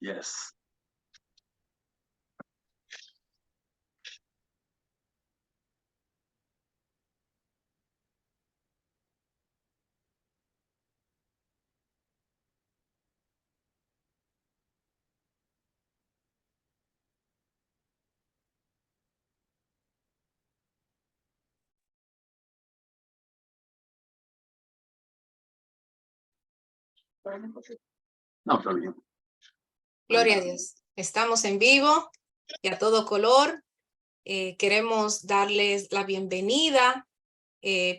Yes. No, está bien. Gloria a Dios. Estamos en vivo y a todo color. Queremos darles la bienvenida.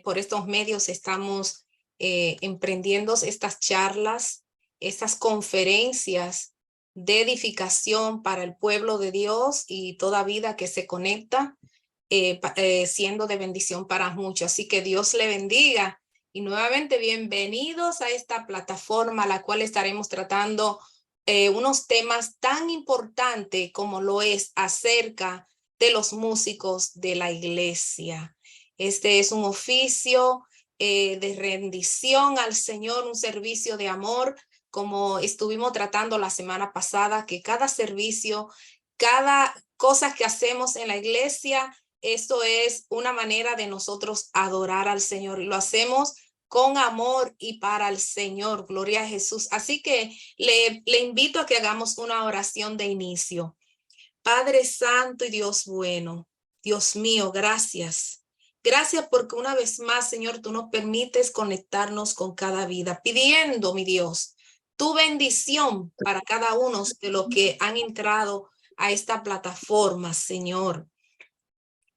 Por estos medios estamos emprendiendo estas charlas, estas conferencias de edificación para el pueblo de Dios y toda vida que se conecta, siendo de bendición para muchos. Así que Dios le bendiga. Y nuevamente bienvenidos a esta plataforma, la cual estaremos tratando unos temas tan importantes como lo es acerca de los músicos de la iglesia. Este es un oficio de rendición al Señor, un servicio de amor, como estuvimos tratando la semana pasada, que cada servicio, cada cosa que hacemos en la iglesia, esto es una manera de nosotros adorar al Señor y lo hacemos con amor y para el Señor. Gloria a Jesús. Así que le invito a que hagamos una oración de inicio. Padre Santo y Dios bueno, Dios mío, gracias. Gracias porque una vez más, Señor, tú nos permites conectarnos con cada vida, pidiendo, mi Dios, tu bendición para cada uno de los que han entrado a esta plataforma, Señor.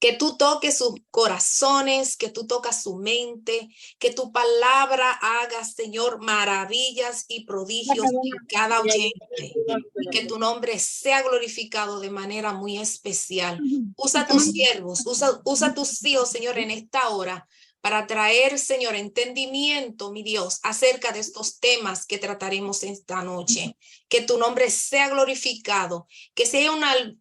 Que tú toques sus corazones, que tú tocas su mente, que tu palabra haga, Señor, maravillas y prodigios en cada oyente. Y que tu nombre sea glorificado de manera muy especial. Usa tus siervos, usa tus hijos, Señor, en esta hora para traer, Señor, entendimiento, mi Dios, acerca de estos temas que trataremos esta noche. Que tu nombre sea glorificado, que sea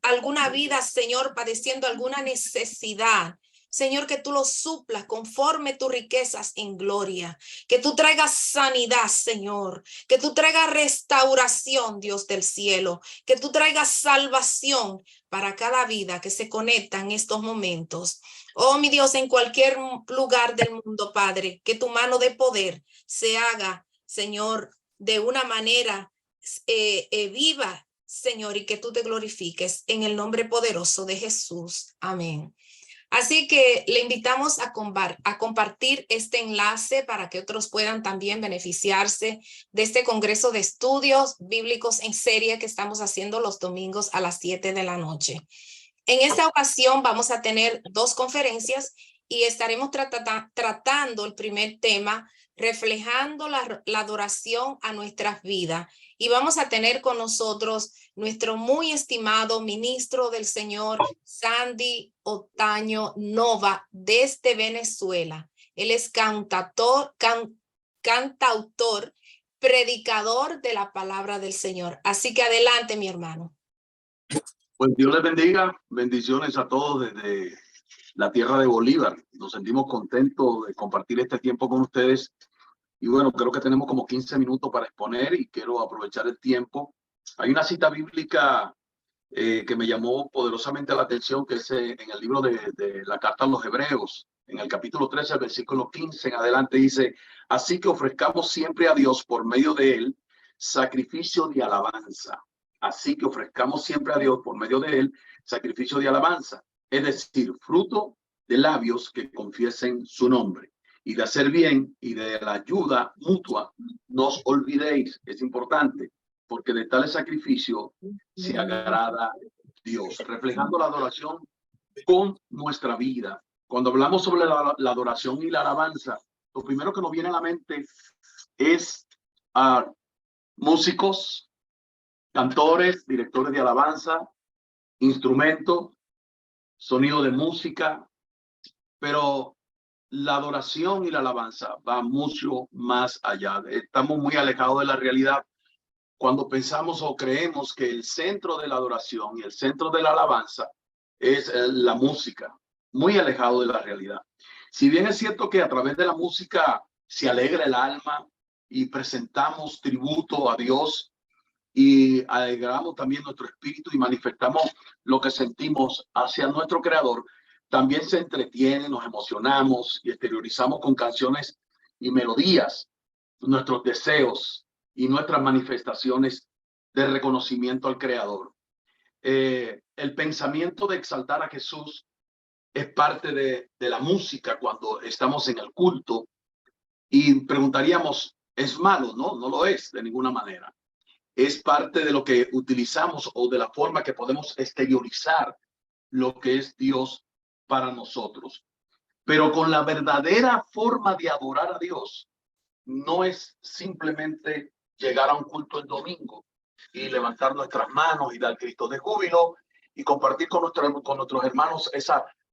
alguna vida, Señor, padeciendo alguna necesidad. Señor, que tú lo suplas conforme tus riquezas en gloria, que tú traigas sanidad, Señor, que tú traigas restauración, Dios del cielo, que tú traigas salvación para cada vida que se conecta en estos momentos. Oh, mi Dios, en cualquier lugar del mundo, Padre, que tu mano de poder se haga, Señor, de una manera viva, Señor, y que tú te glorifiques en el nombre poderoso de Jesús. Amén. Así que le invitamos a compartir este enlace para que otros puedan también beneficiarse de este Congreso de Estudios Bíblicos en serie que estamos haciendo los domingos a las 7 de la noche. En esta ocasión vamos a tener dos conferencias y estaremos tratando el primer tema, reflejando la adoración a nuestras vidas. Y vamos a tener con nosotros nuestro muy estimado ministro del Señor, Sandy Otaño Nova, desde Venezuela. Él es cantautor, predicador de la palabra del Señor. Así que adelante, mi hermano. Pues Dios les bendiga, bendiciones a todos desde la tierra de Bolívar. Nos sentimos contentos de compartir este tiempo con ustedes. Y bueno, creo que tenemos como 15 minutos para exponer y quiero aprovechar el tiempo. Hay una cita bíblica que me llamó poderosamente la atención, que es en el libro de la carta a los Hebreos, en el capítulo 13, el versículo 15 en adelante, dice: así que ofrezcamos siempre a Dios por medio de él sacrificio de alabanza. Así que ofrezcamos siempre a Dios por medio de él sacrificio de alabanza, es decir, fruto de labios que confiesen su nombre. Y de hacer bien y de la ayuda mutua no os olvidéis. Es importante, porque de tal sacrificio se agrada Dios, reflejando la adoración con nuestra vida. Cuando hablamos sobre la adoración y la alabanza, lo primero que nos viene a la mente es a músicos, cantores, directores de alabanza, instrumentos, sonido de música, pero la adoración y la alabanza va mucho más allá. Estamos muy alejados de la realidad cuando pensamos o creemos que el centro de la adoración y el centro de la alabanza es la música, muy alejado de la realidad. Si bien es cierto que a través de la música se alegra el alma y presentamos tributo a Dios y alegramos también nuestro espíritu y manifestamos lo que sentimos hacia nuestro Creador, también se entretiene, nos emocionamos y exteriorizamos con canciones y melodías nuestros deseos y nuestras manifestaciones de reconocimiento al Creador. El pensamiento de exaltar a Jesús es parte de la música cuando estamos en el culto, y preguntaríamos, ¿es malo? No, no lo es de ninguna manera. Es parte de lo que utilizamos o de la forma que podemos exteriorizar lo que es Dios para nosotros. Pero con la verdadera forma de adorar a Dios, no es simplemente llegar a un culto el domingo y levantar nuestras manos y dar gritos de júbilo y compartir con nuestros hermanos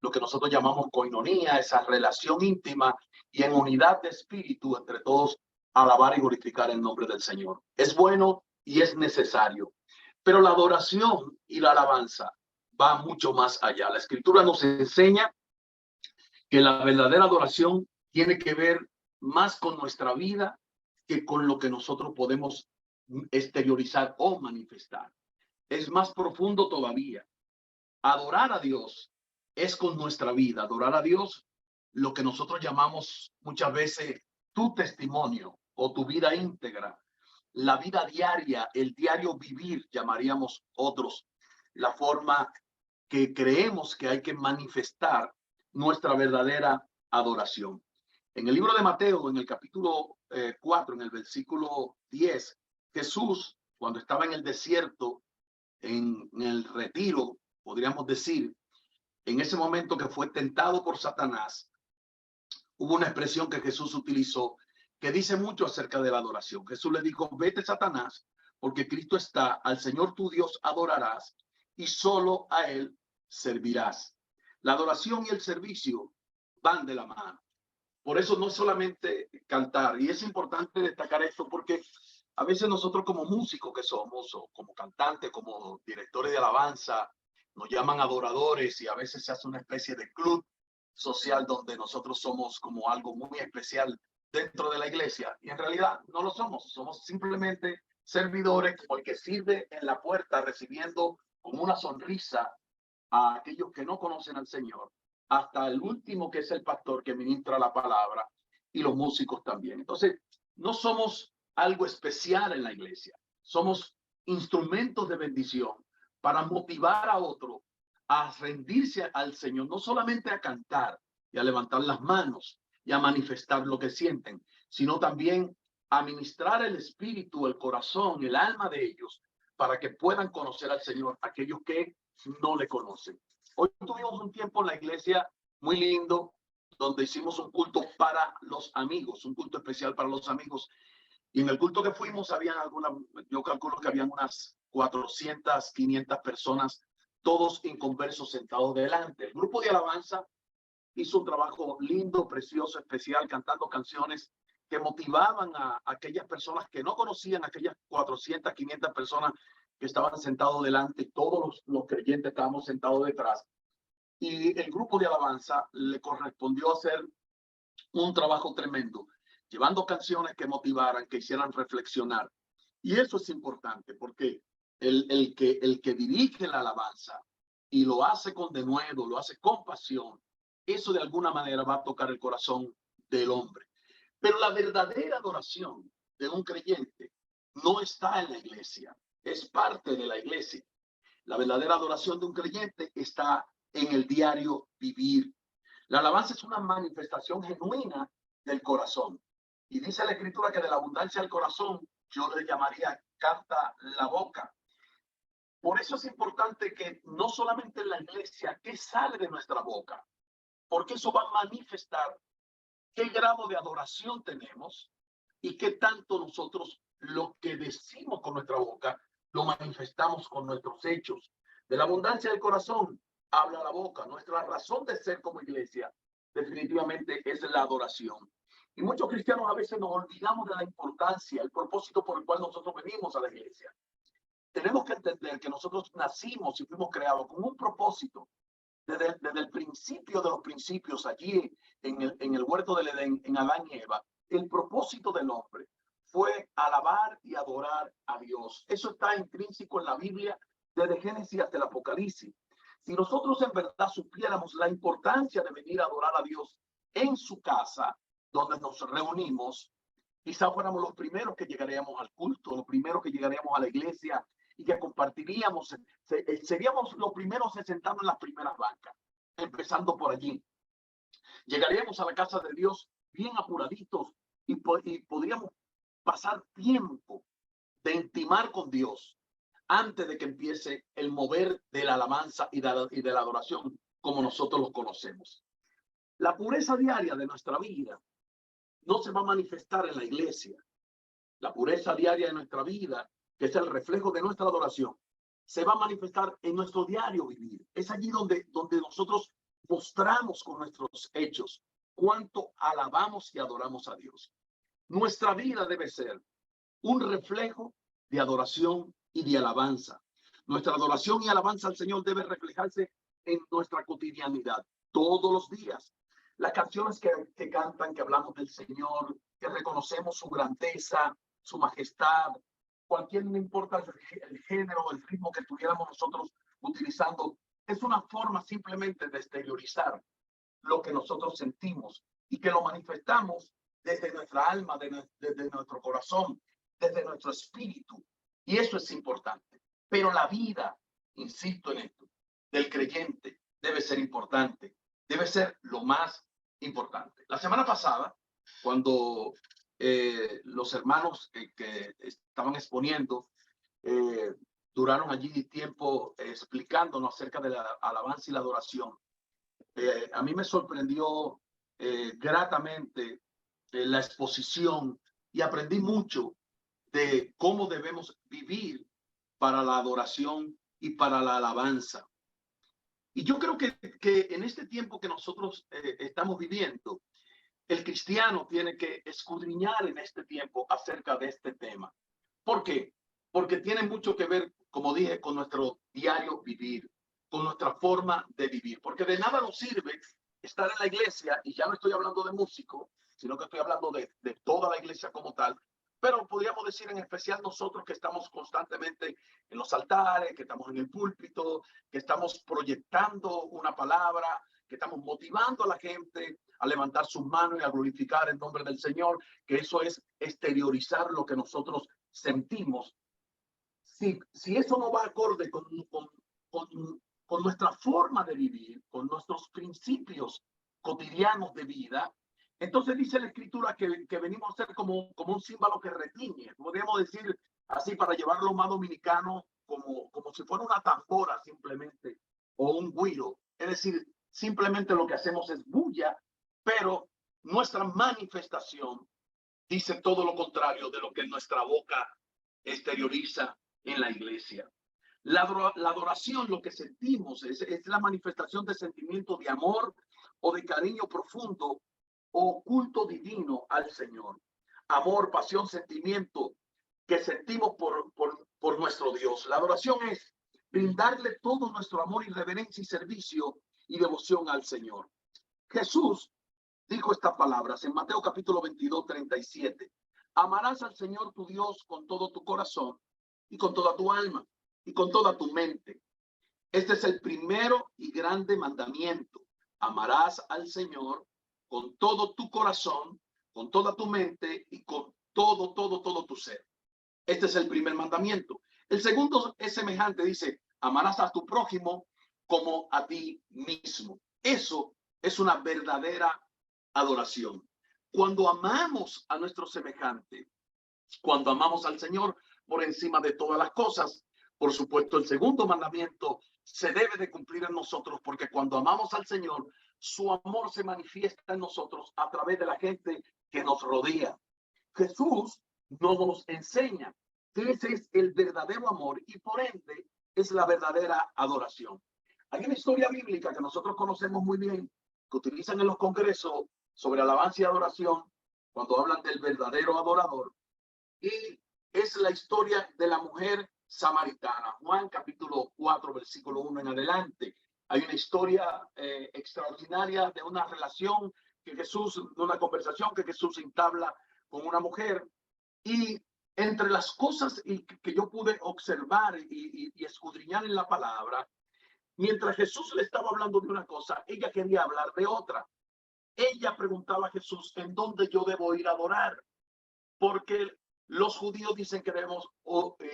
lo que nosotros llamamos coinonía, esa relación íntima y en unidad de espíritu entre todos, alabar y glorificar el nombre del Señor. Es bueno y es necesario, pero la adoración y la alabanza va mucho más allá. La Escritura nos enseña que la verdadera adoración tiene que ver más con nuestra vida que con lo que nosotros podemos exteriorizar o manifestar. Es más profundo todavía. Adorar a Dios es con nuestra vida. Adorar a Dios, lo que nosotros llamamos muchas veces tu testimonio o tu vida íntegra, la vida diaria, el diario vivir, llamaríamos otros, la forma que creemos que hay que manifestar nuestra verdadera adoración. En el libro de Mateo, en el capítulo 4, en el versículo 10, Jesús, cuando estaba en el desierto, en el retiro, podríamos decir, en ese momento que fue tentado por Satanás, hubo una expresión que Jesús utilizó que dice mucho acerca de la adoración. Jesús le dijo, vete, Satanás, porque Cristo está, al Señor tu Dios adorarás y solo a Él servirás. La adoración y el servicio van de la mano. Por eso no es solamente cantar, y es importante destacar esto porque a veces nosotros como músicos que somos, o como cantantes, como directores de alabanza, nos llaman adoradores y a veces se hace una especie de club social donde nosotros somos como algo muy especial dentro de la iglesia, y en realidad no lo somos. Somos simplemente servidores como el que sirve en la puerta recibiendo con una sonrisa a aquellos que no conocen al Señor, hasta el último que es el pastor que ministra la palabra y los músicos también. Entonces, no somos algo especial en la iglesia, somos instrumentos de bendición para motivar a otro a rendirse al Señor, no solamente a cantar y a levantar las manos y a manifestar lo que sienten, sino también a ministrar el espíritu, el corazón, el alma de ellos, para que puedan conocer al Señor, aquellos que no le conocen. Hoy tuvimos un tiempo en la iglesia muy lindo, donde hicimos un culto para los amigos, un culto especial para los amigos. Y en el culto que fuimos, habían yo calculo que habían unas 400, 500 personas, todos inconversos sentados delante. El grupo de alabanza hizo un trabajo lindo, precioso, especial, cantando canciones que motivaban a aquellas personas que no conocían, aquellas 400, 500 personas que estaban sentados delante. Todos los creyentes estábamos sentados detrás. Y el grupo de alabanza le correspondió hacer un trabajo tremendo, llevando canciones que motivaran, que hicieran reflexionar. Y eso es importante porque el que dirige la alabanza y lo hace con denuedo, lo hace con pasión, eso de alguna manera va a tocar el corazón del hombre. Pero la verdadera adoración de un creyente no está en la iglesia, es parte de la iglesia. La verdadera adoración de un creyente está en el diario vivir. La alabanza es una manifestación genuina del corazón. Y dice la Escritura que de la abundancia del corazón, yo le llamaría canta la boca. Por eso es importante que no solamente en la iglesia, ¿qué sale de nuestra boca? Porque eso va a manifestar qué grado de adoración tenemos y qué tanto nosotros lo que decimos con nuestra boca lo manifestamos con nuestros hechos. De la abundancia del corazón habla la boca. Nuestra razón de ser como iglesia definitivamente es la adoración. Y muchos cristianos a veces nos olvidamos de la importancia, el propósito por el cual nosotros venimos a la iglesia. Tenemos que entender que nosotros nacimos y fuimos creados con un propósito. Desde el principio de los principios, allí en el huerto del Edén, en Adán y Eva, el propósito del hombre fue alabar y adorar a Dios. Eso está intrínseco en la Biblia desde Génesis hasta el Apocalipsis. Si nosotros en verdad supiéramos la importancia de venir a adorar a Dios en su casa, donde nos reunimos, quizás fuéramos los primeros que llegaríamos al culto, los primeros que llegaríamos a la iglesia y que compartiríamos, seríamos los primeros sentados en las primeras bancas, empezando por allí. Llegaríamos a la casa de Dios bien apuraditos y podríamos pasar tiempo de intimar con Dios antes de que empiece el mover de la alabanza y de la adoración como nosotros los conocemos. La pureza diaria de nuestra vida no se va a manifestar en la iglesia. La pureza diaria de nuestra vida, que es el reflejo de nuestra adoración, se va a manifestar en nuestro diario vivir. Es allí donde nosotros mostramos con nuestros hechos cuánto alabamos y adoramos a Dios. Nuestra vida debe ser un reflejo de adoración y de alabanza. Nuestra adoración y alabanza al Señor debe reflejarse en nuestra cotidianidad, todos los días. Las canciones que cantan, que hablamos del Señor, que reconocemos su grandeza, su majestad, cualquier, no importa el género, el ritmo que estuviéramos nosotros utilizando, es una forma simplemente de exteriorizar lo que nosotros sentimos y que lo manifestamos desde nuestra alma, desde nuestro corazón, desde nuestro espíritu. Y eso es importante. Pero la vida, insisto en esto, del creyente debe ser importante, debe ser lo más importante. La semana pasada, cuando los hermanos que estaban exponiendo duraron allí tiempo explicándonos acerca de la alabanza y la adoración, a mí me sorprendió gratamente la exposición y aprendí mucho de cómo debemos vivir para la adoración y para la alabanza. Y yo creo que en este tiempo que nosotros estamos viviendo, el cristiano tiene que escudriñar en este tiempo acerca de este tema. ¿Por qué? Porque tiene mucho que ver, como dije, con nuestro diario vivir, con nuestra forma de vivir. Porque de nada nos sirve estar en la iglesia, y ya no estoy hablando de músicos, sino que estoy hablando de toda la iglesia como tal, pero podríamos decir en especial nosotros que estamos constantemente en los altares, que estamos en el púlpito, que estamos proyectando una palabra, que estamos motivando a la gente a levantar sus manos y a glorificar el nombre del Señor, que eso es exteriorizar lo que nosotros sentimos. Si eso no va acorde con nuestra forma de vivir, con nuestros principios cotidianos de vida, entonces dice la Escritura que venimos a ser como un címbalo que retiñe. Podríamos decir así, para llevarlo más dominicano, como si fuera una tambora simplemente, o un güiro. Es decir, simplemente lo que hacemos es bulla, pero nuestra manifestación dice todo lo contrario de lo que nuestra boca exterioriza en la iglesia. La adoración, lo que sentimos, es la manifestación de sentimiento de amor o de cariño profundo o culto divino al Señor. Amor, pasión, sentimiento que sentimos por nuestro Dios. La adoración es brindarle todo nuestro amor y reverencia y servicio y devoción al Señor. Jesús dijo estas palabras en Mateo capítulo 22, 37. Amarás al Señor tu Dios con todo tu corazón y con toda tu alma y con toda tu mente. Este es el primero y grande mandamiento. Amarás al Señor con todo tu corazón, con toda tu mente y con todo tu ser. Este es el primer mandamiento. El segundo es semejante, dice, amarás a tu prójimo como a ti mismo. Eso es una verdadera adoración. Cuando amamos a nuestro semejante, cuando amamos al Señor por encima de todas las cosas, por supuesto, el segundo mandamiento se debe de cumplir en nosotros, porque cuando amamos al Señor, su amor se manifiesta en nosotros a través de la gente que nos rodea. Jesús nos enseña que ese es el verdadero amor y por ende es la verdadera adoración. Hay una historia bíblica que nosotros conocemos muy bien, que utilizan en los congresos sobre alabanza y adoración, cuando hablan del verdadero adorador, y es la historia de la mujer samaritana. Juan capítulo 4, versículo 1 en adelante. Hay una historia extraordinaria de una relación que Jesús, de una conversación que Jesús entabla con una mujer Y entre las cosas que yo pude observar y escudriñar en la palabra, mientras Jesús le estaba hablando de una cosa, ella quería hablar de otra. Ella preguntaba a Jesús, ¿en dónde yo debo ir a adorar? Porque los judíos dicen que debemos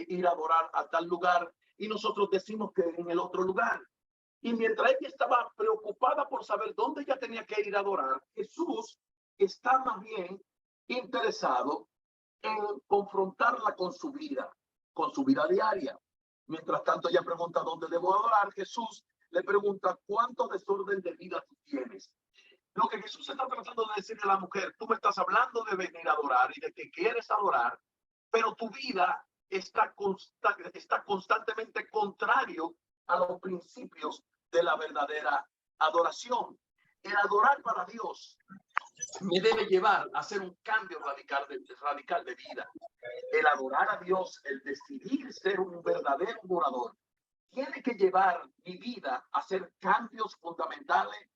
ir a adorar a tal lugar y nosotros decimos que en el otro lugar. Y mientras ella estaba preocupada por saber dónde ella tenía que ir a adorar, Jesús está más bien interesado en confrontarla con su vida diaria. Mientras tanto, ella pregunta dónde debo adorar. Jesús le pregunta cuánto desorden de vida tú tienes. Lo que Jesús está tratando de decirle a la mujer, tú me estás hablando de venir a adorar y de que quieres adorar, pero tu vida está constantemente contrario a los principios de la verdadera adoración. El adorar para Dios me debe llevar a hacer un cambio radical de vida. El adorar a Dios, el decidir ser un verdadero adorador, tiene que llevar mi vida a hacer cambios fundamentales,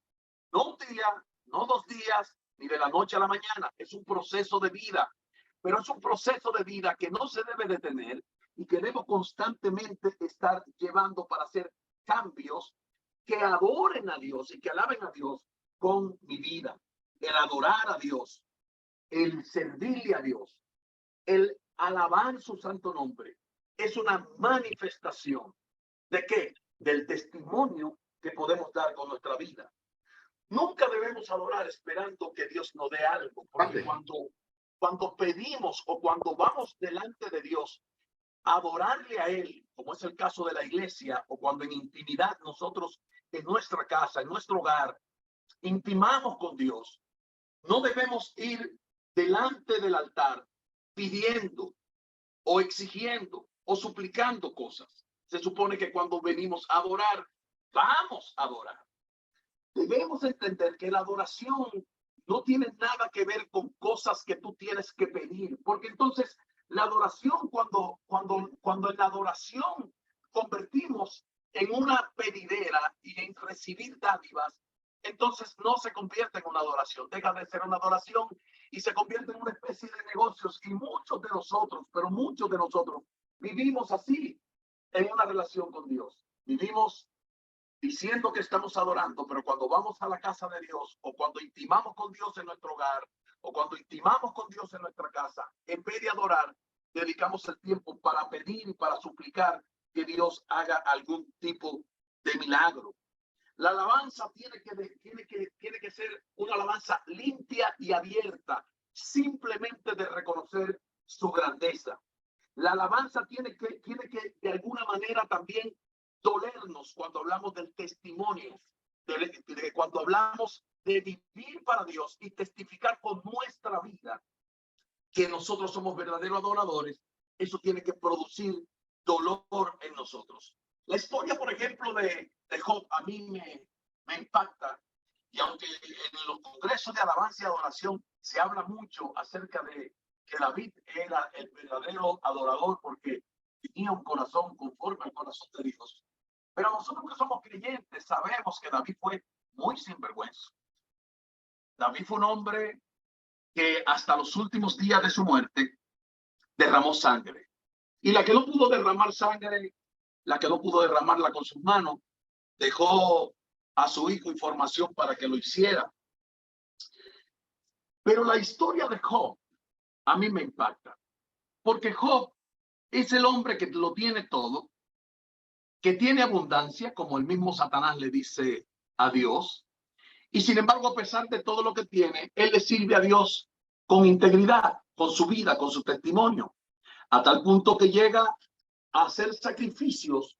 no un día, no 2 días, ni de la noche a la mañana. Es un proceso de vida, pero es un proceso de vida que no se debe detener y que debo constantemente estar llevando para hacer cambios que adoren a Dios y que alaben a Dios con mi vida. El adorar a Dios, el servirle a Dios, el alabar su santo nombre, es una manifestación ¿de qué? Del testimonio que podemos dar con nuestra vida. Nunca debemos adorar esperando que Dios nos dé algo, porque cuando pedimos o cuando vamos delante de Dios a adorarle a Él, como es el caso de la iglesia, o cuando en intimidad nosotros en nuestra casa, en nuestro hogar, intimamos con Dios, no debemos ir delante del altar pidiendo o exigiendo o suplicando cosas. Se supone que cuando venimos a adorar, vamos a adorar. Debemos entender que la adoración no tiene nada que ver con cosas que tú tienes que pedir, porque entonces la adoración, cuando en la adoración convertimos en una pedidera y en recibir dádivas, entonces no se convierte en una adoración, deja de ser una adoración y se convierte en una especie de negocios. Y muchos de nosotros, pero muchos de nosotros, vivimos así en una relación con Dios. Vivimos diciendo que estamos adorando, pero cuando vamos a la casa de Dios o cuando intimamos con Dios en nuestro hogar o cuando intimamos con Dios en nuestra casa, en vez de adorar, dedicamos el tiempo para pedir y para suplicar que Dios haga algún tipo de milagro. La alabanza tiene que ser una alabanza limpia y abierta, simplemente de reconocer su grandeza. La alabanza tiene que de alguna manera también dolernos cuando hablamos del testimonio, cuando hablamos de vivir para Dios y testificar con nuestra vida que nosotros somos verdaderos adoradores. Eso tiene que producir dolor en nosotros. La historia, por ejemplo, de Job a mí me impacta, y aunque en los congresos de alabanza y adoración se habla mucho acerca de que David era el verdadero adorador porque tenía un corazón conforme al corazón de Dios, pero nosotros que somos creyentes sabemos que David fue muy sinvergüenza. David fue un hombre que hasta los últimos días de su muerte derramó sangre. Y la que no pudo derramar sangre, la que no pudo derramarla con sus manos, dejó a su hijo información para que lo hiciera. Pero la historia de Job a mí me impacta, porque Job es el hombre que lo tiene todo, que tiene abundancia, como el mismo Satanás le dice a Dios, y sin embargo, a pesar de todo lo que tiene, él le sirve a Dios con integridad, con su vida, con su testimonio, a tal punto que llega a hacer sacrificios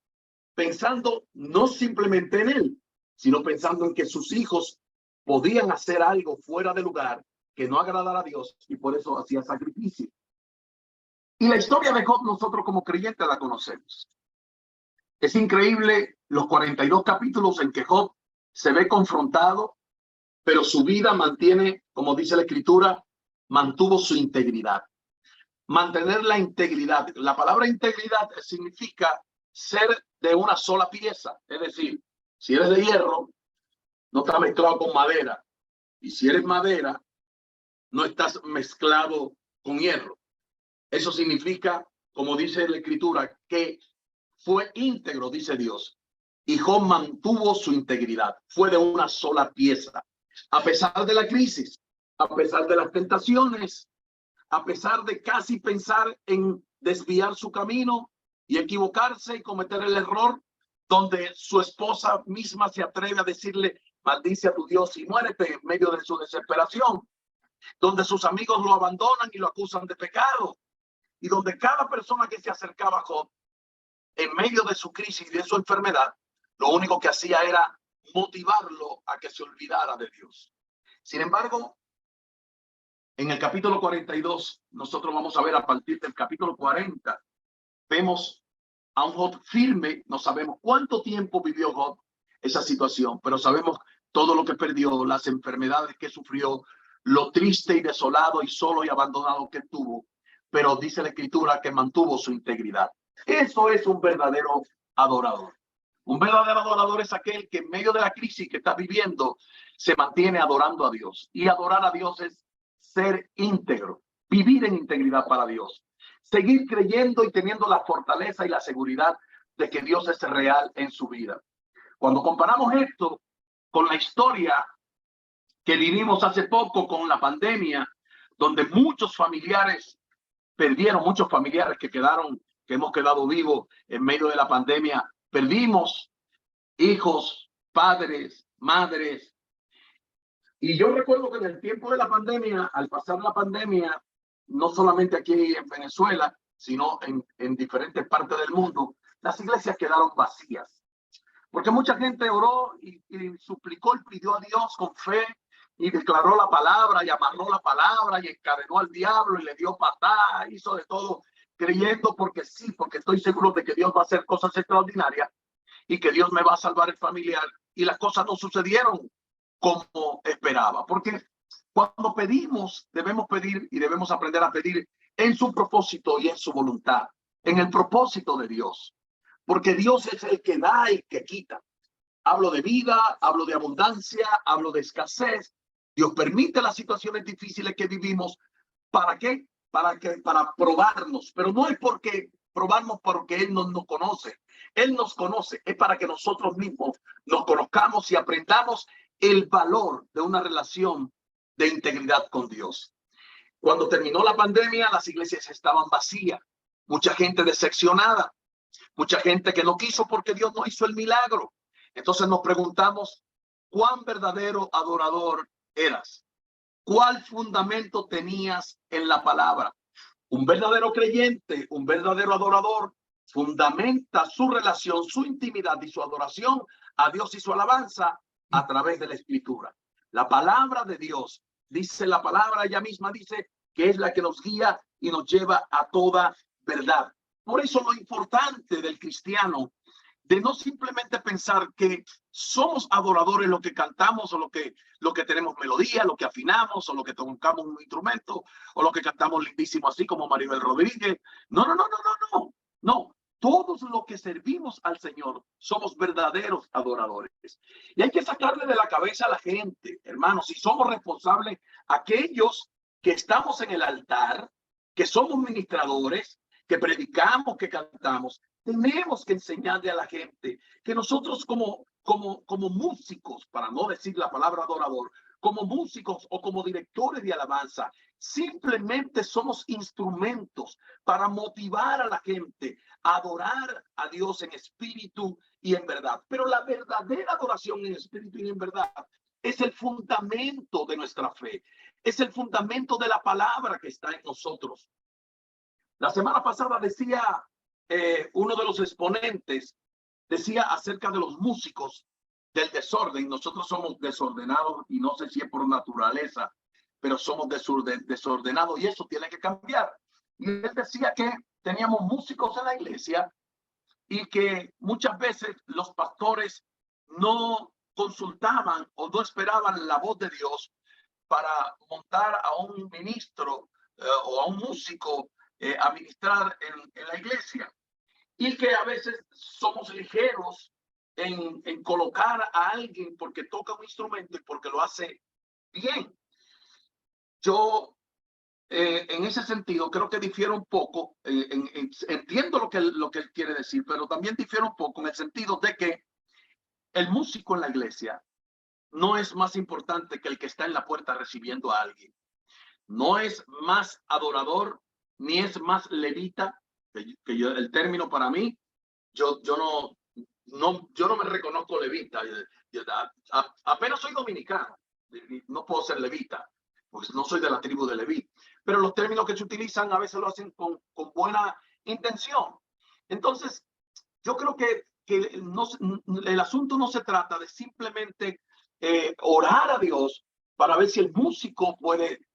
pensando no simplemente en él, sino pensando en que sus hijos podían hacer algo fuera de lugar que no agradara a Dios, y por eso hacía sacrificio. Y la historia de Job nosotros como creyentes la conocemos. Es increíble los 42 capítulos en que Job se ve confrontado, pero su vida mantiene, como dice la escritura, mantuvo su integridad. Mantener la integridad. La palabra integridad significa ser de una sola pieza. Es decir, si eres de hierro, no está mezclado con madera. Y si eres madera, no estás mezclado con hierro. Eso significa, como dice la Escritura, que fue íntegro, dice Dios. Y Job mantuvo su integridad. Fue de una sola pieza. A pesar de la crisis, a pesar de las tentaciones, a pesar de casi pensar en desviar su camino y equivocarse y cometer el error, donde su esposa misma se atreve a decirle, maldice a tu Dios y muérete en medio de su desesperación, donde sus amigos lo abandonan y lo acusan de pecado, y donde cada persona que se acercaba a Job, en medio de su crisis y de su enfermedad, lo único que hacía era motivarlo a que se olvidara de Dios. Sin embargo, en el capítulo 42, nosotros vamos a ver a partir del capítulo 40, vemos a un Job firme. No sabemos cuánto tiempo vivió Job esa situación, pero sabemos todo lo que perdió, las enfermedades que sufrió, lo triste y desolado y solo y abandonado que tuvo. Pero dice la Escritura que mantuvo su integridad. Eso es un verdadero adorador. Un verdadero adorador es aquel que en medio de la crisis que está viviendo se mantiene adorando a Dios. Y adorar a Dios es ser íntegro, vivir en integridad para Dios, seguir creyendo y teniendo la fortaleza y la seguridad de que Dios es real en su vida. Cuando comparamos esto con la historia que vivimos hace poco con la pandemia, donde muchos familiares perdieron, muchos familiares que hemos quedado vivos en medio de la pandemia, perdimos hijos, padres, madres. Y yo recuerdo que en el tiempo de la pandemia, al pasar la pandemia, no solamente aquí en Venezuela, sino en diferentes partes del mundo, las iglesias quedaron vacías. Porque mucha gente oró y suplicó y pidió a Dios con fe y declaró la palabra y amarró la palabra y encadenó al diablo y le dio patadas, hizo de todo, creyendo porque sí, porque estoy seguro de que Dios va a hacer cosas extraordinarias y que Dios me va a salvar el familiar. Y las cosas no sucedieron como esperaba. Porque cuando pedimos, debemos pedir y debemos aprender a pedir en su propósito y en su voluntad, en el propósito de Dios. Porque Dios es el que da y que quita. Hablo de vida, hablo de abundancia, hablo de escasez. Dios permite las situaciones difíciles que vivimos. ¿Para qué? Para probarnos. Pero no es porque probarnos porque Él no nos conoce. Él nos conoce. Es para que nosotros mismos nos conozcamos y aprendamos el valor de una relación de integridad con Dios. Cuando terminó la pandemia, las iglesias estaban vacías. Mucha gente decepcionada. Mucha gente que no quiso porque Dios no hizo el milagro. Entonces nos preguntamos, ¿cuán verdadero adorador eras? ¿Cuál fundamento tenías en la palabra? Un verdadero creyente, un verdadero adorador, fundamenta su relación, su intimidad y su adoración a Dios y su alabanza a través de la Escritura. La palabra de Dios, dice la palabra, ella misma dice que es la que nos guía y nos lleva a toda verdad. Por eso lo importante del cristiano, de no simplemente pensar que somos adoradores lo que cantamos o lo que tenemos melodía, lo que afinamos o lo que tocamos un instrumento o lo que cantamos lindísimo así como Maribel Rodríguez. No. Todos los que servimos al Señor somos verdaderos adoradores. Y hay que sacarle de la cabeza a la gente, hermanos, si somos responsables, aquellos que estamos en el altar, que somos ministradores, que predicamos, que cantamos, tenemos que enseñarle a la gente que nosotros como músicos, para no decir la palabra adorador, como músicos o como directores de alabanza, simplemente somos instrumentos para motivar a la gente a adorar a Dios en espíritu y en verdad. Pero la verdadera adoración en espíritu y en verdad es el fundamento de nuestra fe, es el fundamento de la palabra que está en nosotros. La semana pasada decía uno de los exponentes, decía acerca de los músicos del desorden. Nosotros somos desordenados y no sé si es por naturaleza, pero somos desordenados y eso tiene que cambiar. Y él decía que teníamos músicos en la iglesia y que muchas veces los pastores no consultaban o no esperaban la voz de Dios para montar a un ministro o a un músico a ministrar en la iglesia, y que a veces somos ligeros en colocar a alguien porque toca un instrumento y porque lo hace bien. Yo en ese sentido, creo que difiere un poco, entiendo lo que él quiere decir, pero también difiere un poco en el sentido de que el músico en la iglesia no es más importante que el que está en la puerta recibiendo a alguien. No es más adorador, ni es más levita, que yo, el término para mí, yo no me reconozco levita. Apenas soy dominicano, no puedo ser levita, pues no soy de la tribu de Leví. Pero los términos que se utilizan a veces lo hacen con buena intención. Entonces, yo creo que no, el asunto no se trata de simplemente orar a Dios para ver si el músico puede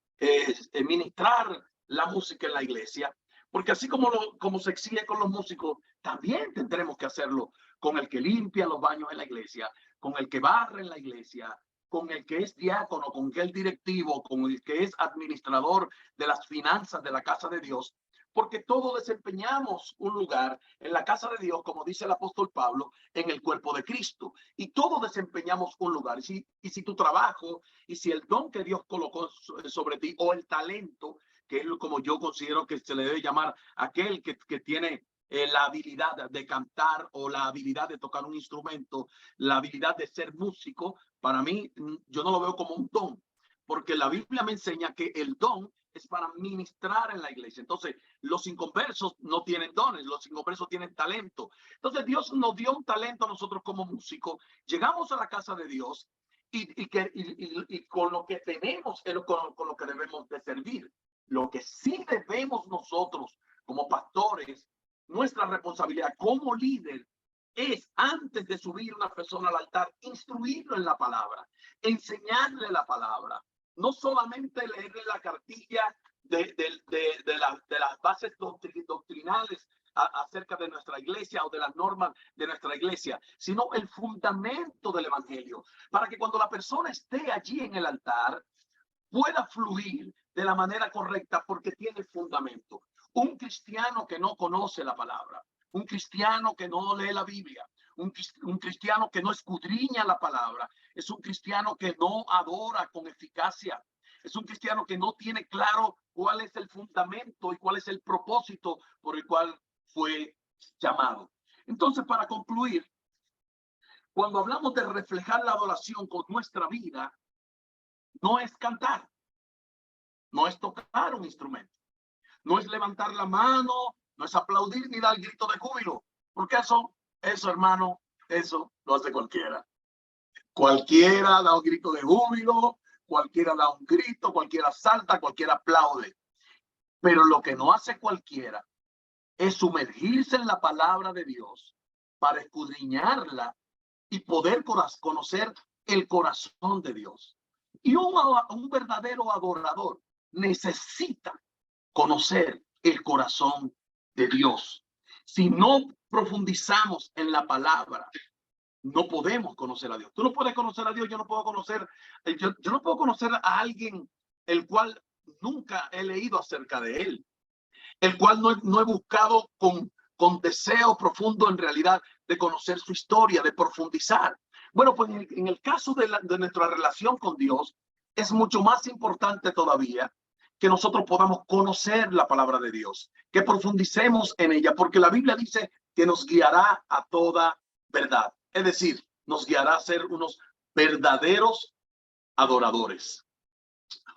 ministrar la música en la iglesia, porque así como se exige con los músicos, también tendremos que hacerlo con el que limpia los baños en la iglesia, con el que barre en la iglesia, con el que es diácono, con el que es directivo, con el que es administrador de las finanzas de la casa de Dios, porque todos desempeñamos un lugar en la casa de Dios, como dice el apóstol Pablo, en el cuerpo de Cristo, y todos desempeñamos un lugar. Y si tu trabajo, y si el don que Dios colocó sobre ti, o el talento, que es como yo considero que se le debe llamar aquel que tiene la habilidad de cantar o la habilidad de tocar un instrumento, la habilidad de ser músico, para mí yo no lo veo como un don, porque la Biblia me enseña que el don es para ministrar en la iglesia. Entonces, los inconversos no tienen dones, los inconversos tienen talento. Entonces, Dios nos dio un talento a nosotros como músicos. Llegamos a la casa de Dios y con lo que tenemos es con lo que debemos de servir. Lo que sí debemos nosotros como pastores, nuestra responsabilidad como líder, es antes de subir una persona al altar, instruirlo en la palabra, enseñarle la palabra. No solamente leerle la cartilla de las bases doctrinales acerca de nuestra iglesia o de las normas de nuestra iglesia, sino el fundamento del evangelio, para que cuando la persona esté allí en el altar pueda fluir de la manera correcta porque tiene fundamento. Un cristiano que no conoce la palabra, un cristiano que no lee la Biblia, un cristiano que no escudriña la palabra, es un cristiano que no adora con eficacia, es un cristiano que no tiene claro cuál es el fundamento y cuál es el propósito por el cual fue llamado. Entonces, para concluir, cuando hablamos de reflejar la adoración con nuestra vida, no es cantar, no es tocar un instrumento, no es levantar la mano, no es aplaudir ni dar grito de júbilo, porque eso, hermano, eso lo hace cualquiera. Cualquiera da un grito de júbilo, cualquiera da un grito, cualquiera salta, cualquiera aplaude. Pero lo que no hace cualquiera es sumergirse en la palabra de Dios para escudriñarla y poder conocer el corazón de Dios. Y un verdadero adorador necesita conocer el corazón de Dios. Si no profundizamos en la palabra, no podemos conocer a Dios. Tú no puedes conocer a Dios, yo no puedo conocer, yo no puedo conocer a alguien el cual nunca he leído acerca de él, el cual no he buscado con deseo profundo en realidad de conocer su historia, de profundizar. Bueno, pues en el caso de nuestra relación con Dios, es mucho más importante todavía que nosotros podamos conocer la palabra de Dios, que profundicemos en ella, porque la Biblia dice que nos guiará a toda verdad. Es decir, nos guiará a ser unos verdaderos adoradores,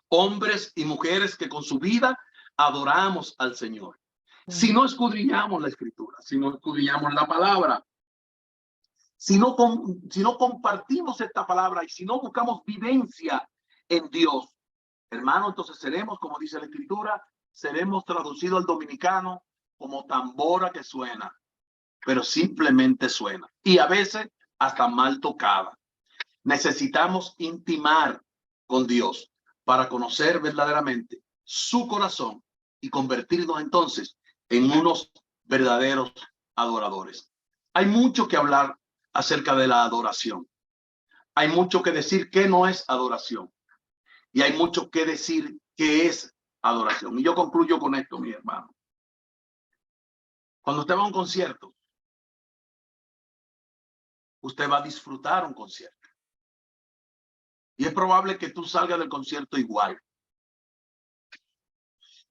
hombres y mujeres que con su vida adoramos al Señor. Si no escudriñamos la escritura, si no escudriñamos la palabra, si no compartimos esta palabra y si no buscamos vivencia en Dios, hermano, entonces seremos, como dice la escritura, seremos traducidos al dominicano como tambora que suena, pero simplemente suena. Y a veces hasta mal tocada. Necesitamos intimar con Dios para conocer verdaderamente su corazón y convertirnos entonces en unos verdaderos adoradores. Hay mucho que hablar acerca de la adoración. Hay mucho que decir que no es adoración. Y hay mucho que decir que es adoración. Y yo concluyo con esto, mi hermano. Cuando usted va a un concierto, usted va a disfrutar un concierto. Y es probable que tú salgas del concierto igual.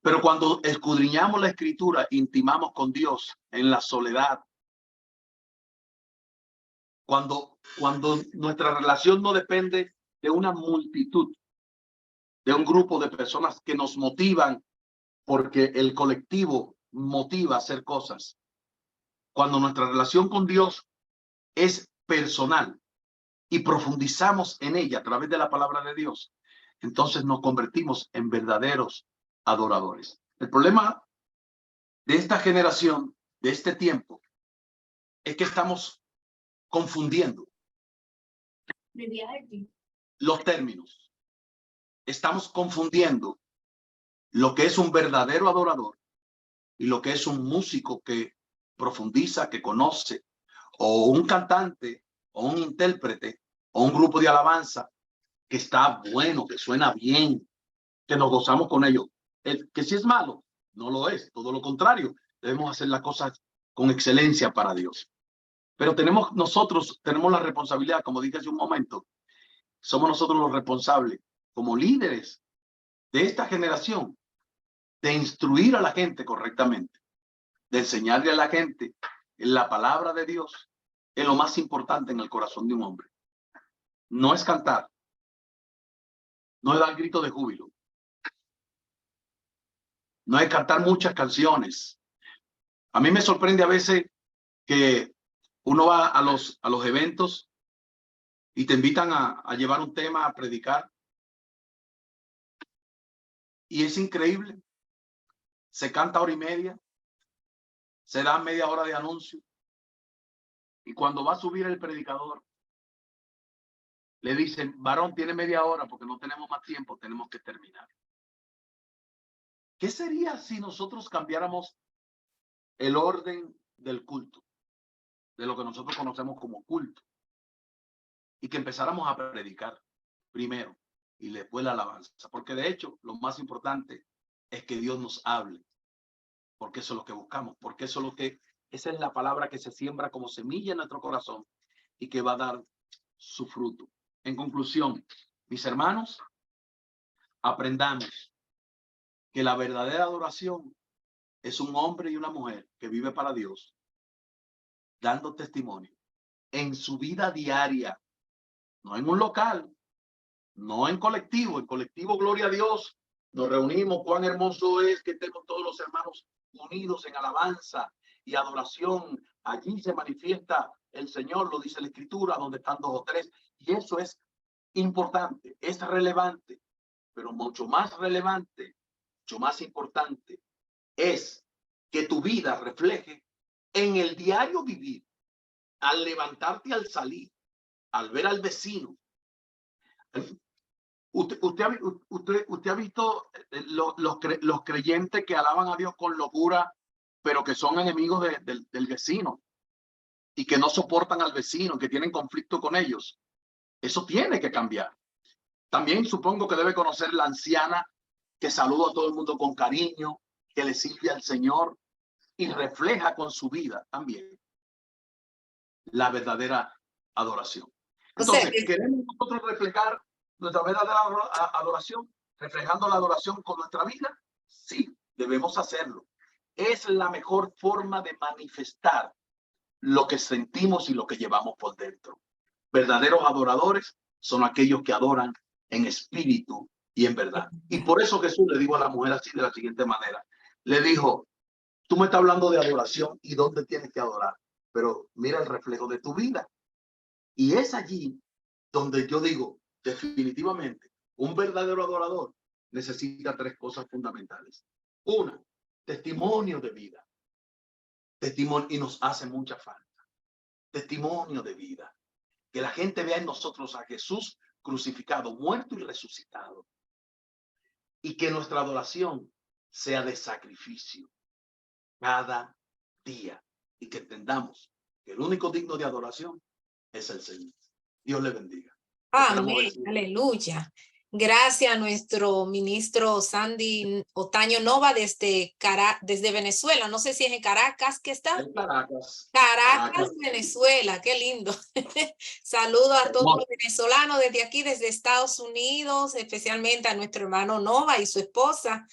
Pero cuando escudriñamos la Escritura, intimamos con Dios en la soledad. Cuando nuestra relación no depende de una multitud, de un grupo de personas que nos motivan, porque el colectivo motiva a hacer cosas. Cuando nuestra relación con Dios es personal y profundizamos en ella a través de la palabra de Dios, entonces nos convertimos en verdaderos adoradores. El problema de esta generación, de este tiempo, es que estamos confundiendo los términos. Estamos confundiendo lo que es un verdadero adorador y lo que es un músico que profundiza, que conoce, o un cantante, o un intérprete, o un grupo de alabanza que está bueno, que suena bien, que nos gozamos con ello. El que si es malo, no lo es, todo lo contrario. Debemos hacer las cosas con excelencia para Dios. Pero nosotros tenemos la responsabilidad, como dije hace un momento, somos nosotros los responsables, como líderes de esta generación, de instruir a la gente correctamente, de enseñarle a la gente en la palabra de Dios, es lo más importante en el corazón de un hombre. No es cantar, no es dar grito de júbilo, no es cantar muchas canciones. A mí me sorprende a veces que uno va a los eventos y te invitan a llevar un tema, a predicar. Y es increíble. Se canta hora y media, se da media hora de anuncio. Y cuando va a subir el predicador, le dicen, varón, tiene media hora porque no tenemos más tiempo, tenemos que terminar. ¿Qué sería si nosotros cambiáramos el orden del culto, de lo que nosotros conocemos como culto, y que empezáramos a predicar primero y después la alabanza? Porque de hecho, lo más importante es que Dios nos hable, porque eso es lo que buscamos, porque eso es lo que, esa es la palabra que se siembra como semilla en nuestro corazón y que va a dar su fruto. En conclusión, mis hermanos, aprendamos que la verdadera adoración es un hombre y una mujer que vive para Dios, dando testimonio en su vida diaria, no en un local, no en colectivo. En colectivo, gloria a Dios, nos reunimos. Cuán hermoso es que estemos todos los hermanos unidos en alabanza y adoración. Allí se manifiesta el Señor, lo dice la Escritura, donde están dos o tres. Y eso es importante, es relevante, pero mucho más relevante, mucho más importante es que tu vida refleje en el diario vivir, al levantarte, al salir, al ver al vecino. Usted ha visto los creyentes que alaban a Dios con locura, pero que son enemigos del vecino y que no soportan al vecino, que tienen conflicto con ellos. Eso tiene que cambiar. También supongo que debe conocer la anciana que saluda a todo el mundo con cariño, que le sirve al Señor y refleja con su vida también la verdadera adoración. Entonces, ¿queremos nosotros reflejar nuestra verdadera adoración, reflejando la adoración con nuestra vida? Sí, debemos hacerlo. Es la mejor forma de manifestar lo que sentimos y lo que llevamos por dentro. Verdaderos adoradores son aquellos que adoran en espíritu y en verdad. Y por eso Jesús le dijo a la mujer así, de la siguiente manera. Le dijo, tú me estás hablando de adoración y dónde tienes que adorar, pero mira el reflejo de tu vida. Y es allí donde yo digo, definitivamente, un verdadero adorador necesita tres cosas fundamentales. Una, testimonio de vida. Testimonio, y nos hace mucha falta. Testimonio de vida. Que la gente vea en nosotros a Jesús crucificado, muerto y resucitado. Y que nuestra adoración sea de sacrificio cada día. Y que entendamos que el único digno de adoración es el Señor. Dios le bendiga. Amén, aleluya. Gracias a nuestro ministro Sandy Otaño Nova desde Venezuela. No sé si es en Caracas que está. En Caracas. Caracas, Venezuela. Qué lindo. Saludo a todos los venezolanos desde aquí, desde Estados Unidos, especialmente a nuestro hermano Nova y su esposa.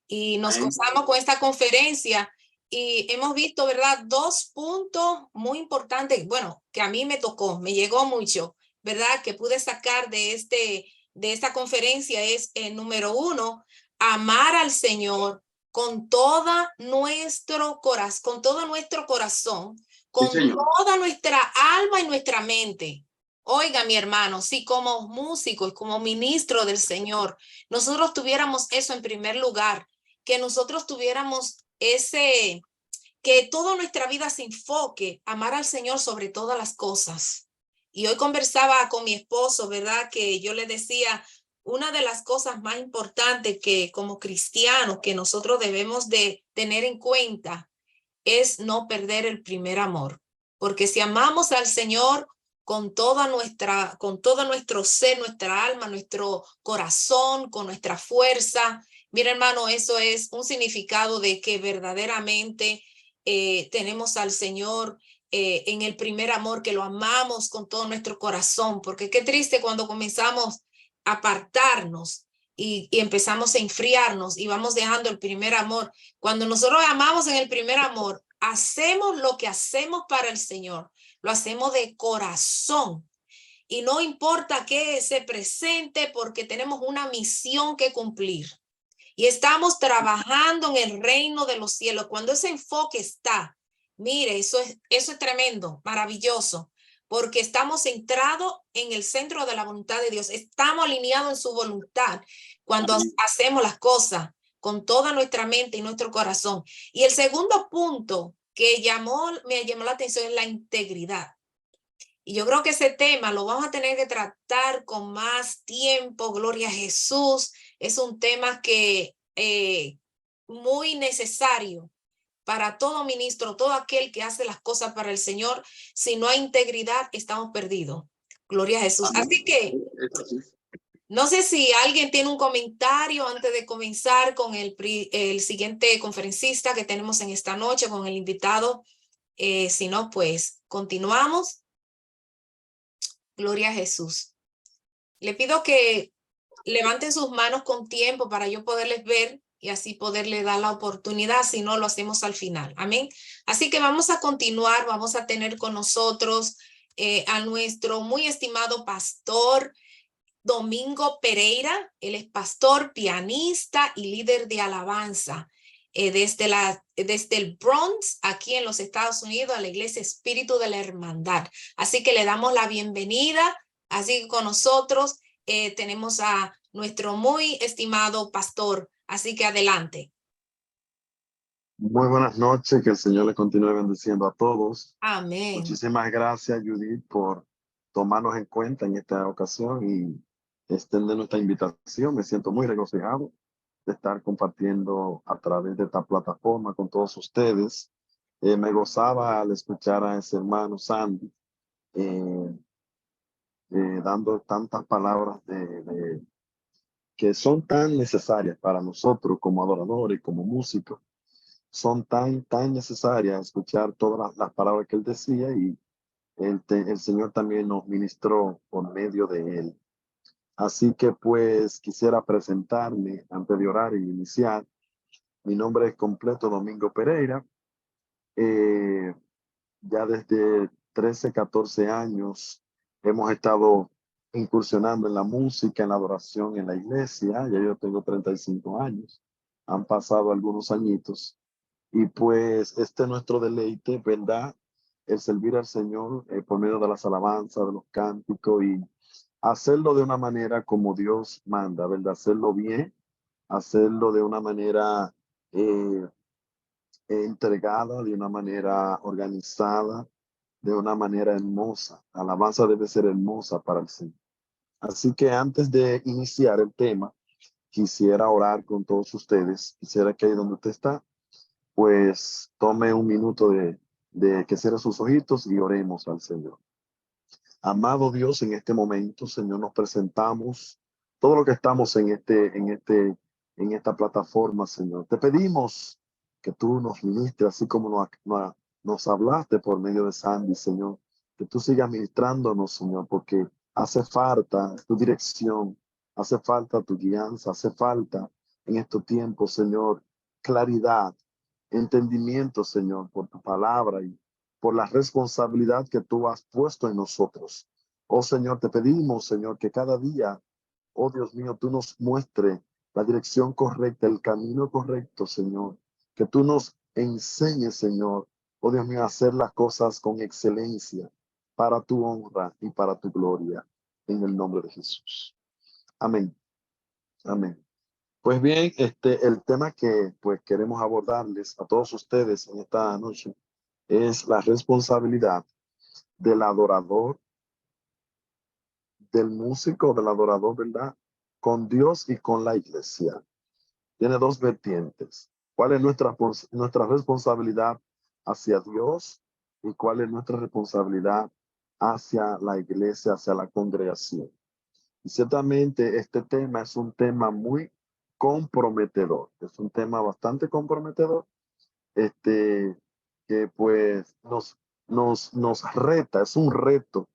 y nos Amén. gozamos con esta conferencia y hemos visto, ¿verdad? 2 puntos muy importantes, bueno, que a mí me tocó, me llegó mucho, ¿verdad? Que pude sacar de esta conferencia es el número 1, amar al Señor con toda nuestro corazón, con todo nuestro corazón, Sí, con señor. toda nuestra alma y nuestra mente. Oiga, mi hermano, si como músico y como ministro del Señor, nosotros tuviéramos eso en primer lugar, que nosotros tuviéramos que toda nuestra vida se enfoque, amar al Señor sobre todas las cosas. Y hoy conversaba con mi esposo, ¿verdad? Que yo le decía, una de las cosas más importantes que como cristianos que nosotros debemos de tener en cuenta es no perder el primer amor. Porque si amamos al Señor con con todo nuestro ser, nuestra alma, nuestro corazón, con nuestra fuerza, mira hermano, eso es un significado de que verdaderamente tenemos al Señor en el primer amor, que lo amamos con todo nuestro corazón, porque qué triste cuando comenzamos a apartarnos y empezamos a enfriarnos y vamos dejando el primer amor. Cuando nosotros amamos en el primer amor, hacemos lo que hacemos para el Señor, lo hacemos de corazón. Y no importa que se presente porque tenemos una misión que cumplir. Y estamos trabajando en el reino de los cielos. Cuando ese enfoque está, mire, eso es tremendo, maravilloso, porque estamos centrados en el centro de la voluntad de Dios. Estamos alineados en su voluntad cuando hacemos las cosas con toda nuestra mente y nuestro corazón. Y el segundo punto que me llamó la atención es la integridad. Y yo creo que ese tema lo vamos a tener que tratar con más tiempo. Gloria a Jesús. Es un tema que muy necesario para todo ministro, todo aquel que hace las cosas para el Señor. Si no hay integridad, estamos perdidos. Gloria a Jesús. Amén. Así que Es así. no sé si alguien tiene un comentario antes de comenzar con el siguiente conferencista que tenemos en esta noche, con el invitado. Si no, pues continuamos. Gloria a Jesús. Le pido que levanten sus manos con tiempo para yo poderles ver y así poderle dar la oportunidad, si no lo hacemos al final. Amén. Así que vamos a continuar, vamos a tener con nosotros a nuestro muy estimado pastor Domingo Pereira. Él es pastor, pianista y líder de alabanza desde el Bronx, aquí en los Estados Unidos, a la Iglesia Espíritu de la Hermandad. Así que le damos la bienvenida. Así que con nosotros tenemos a nuestro muy estimado pastor. Así que adelante. Muy buenas noches, que el Señor le continúe bendiciendo a todos. Amén. Muchísimas gracias, Judith, por tomarnos en cuenta en esta ocasión y extender nuestra invitación. Me siento muy regocijado de estar compartiendo a través de esta plataforma con todos ustedes. Me gozaba al escuchar a ese hermano Sandy dando tantas palabras que son tan necesarias para nosotros como adoradores, como músicos. Son tan necesarias escuchar todas las palabras que él decía, y el Señor también nos ministró por medio de él. Así que pues quisiera presentarme antes de orar y iniciar. Mi nombre es completo Domingo Pereira. Ya desde 13, 14 años hemos estado incursionando en la música, en la adoración en la iglesia. Ya yo tengo 35 años. Han pasado algunos añitos. Y pues este es nuestro deleite, ¿verdad? El servir al Señor por medio de las alabanzas, de los cánticos, y hacerlo de una manera como Dios manda, ¿verdad? Hacerlo bien, hacerlo de una manera eh, entregada, de una manera organizada, de una manera hermosa. La alabanza debe ser hermosa para el Señor. Así que antes de iniciar el tema, quisiera orar con todos ustedes. Quisiera que ahí donde usted está, pues tome un minuto de que cierre sus ojitos y oremos al Señor. Amado Dios, en este momento, Señor, nos presentamos todo lo que estamos en esta plataforma, Señor. Te pedimos que tú nos ministres, así como nos hablaste por medio de Sandy, Señor. Que tú sigas ministrándonos, Señor, porque hace falta tu dirección, hace falta tu guianza, hace falta en estos tiempos, Señor, claridad, entendimiento, Señor, por tu palabra y por la responsabilidad que tú has puesto en nosotros. Oh Señor, te pedimos, Señor, que cada día, oh Dios mío, tú nos muestres la dirección correcta, el camino correcto, Señor. Que tú nos enseñes, Señor, oh Dios mío, a hacer las cosas con excelencia para tu honra y para tu gloria, en el nombre de Jesús. Amén. Amén. Pues bien, el tema que pues queremos abordarles a todos ustedes en esta noche es la responsabilidad del adorador, del músico, del adorador, ¿verdad? Con Dios y con la iglesia. Tiene dos vertientes. ¿Cuál es nuestra responsabilidad hacia Dios y cuál es nuestra responsabilidad hacia la iglesia, hacia la congregación? Y ciertamente este tema es un tema muy comprometedor, es un tema bastante comprometedor, que pues nos reta, es un reto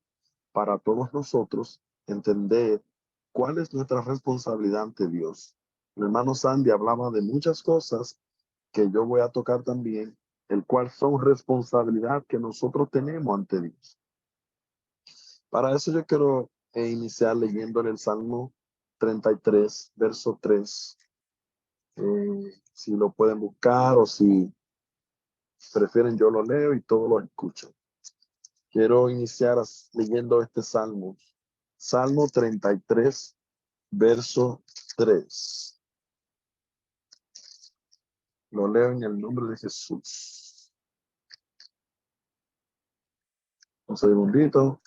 para todos nosotros entender cuál es nuestra responsabilidad ante Dios. El hermano Sandy hablaba de muchas cosas que yo voy a tocar también, el cual son responsabilidad que nosotros tenemos ante Dios. Para eso yo quiero iniciar leyendo en el Salmo 33, verso 3. Si lo pueden buscar o si prefieren yo lo leo y todo lo escucho. Quiero iniciar leyendo este Salmo. Salmo 33, verso 3. Lo leo en el nombre de Jesús. Un segundito.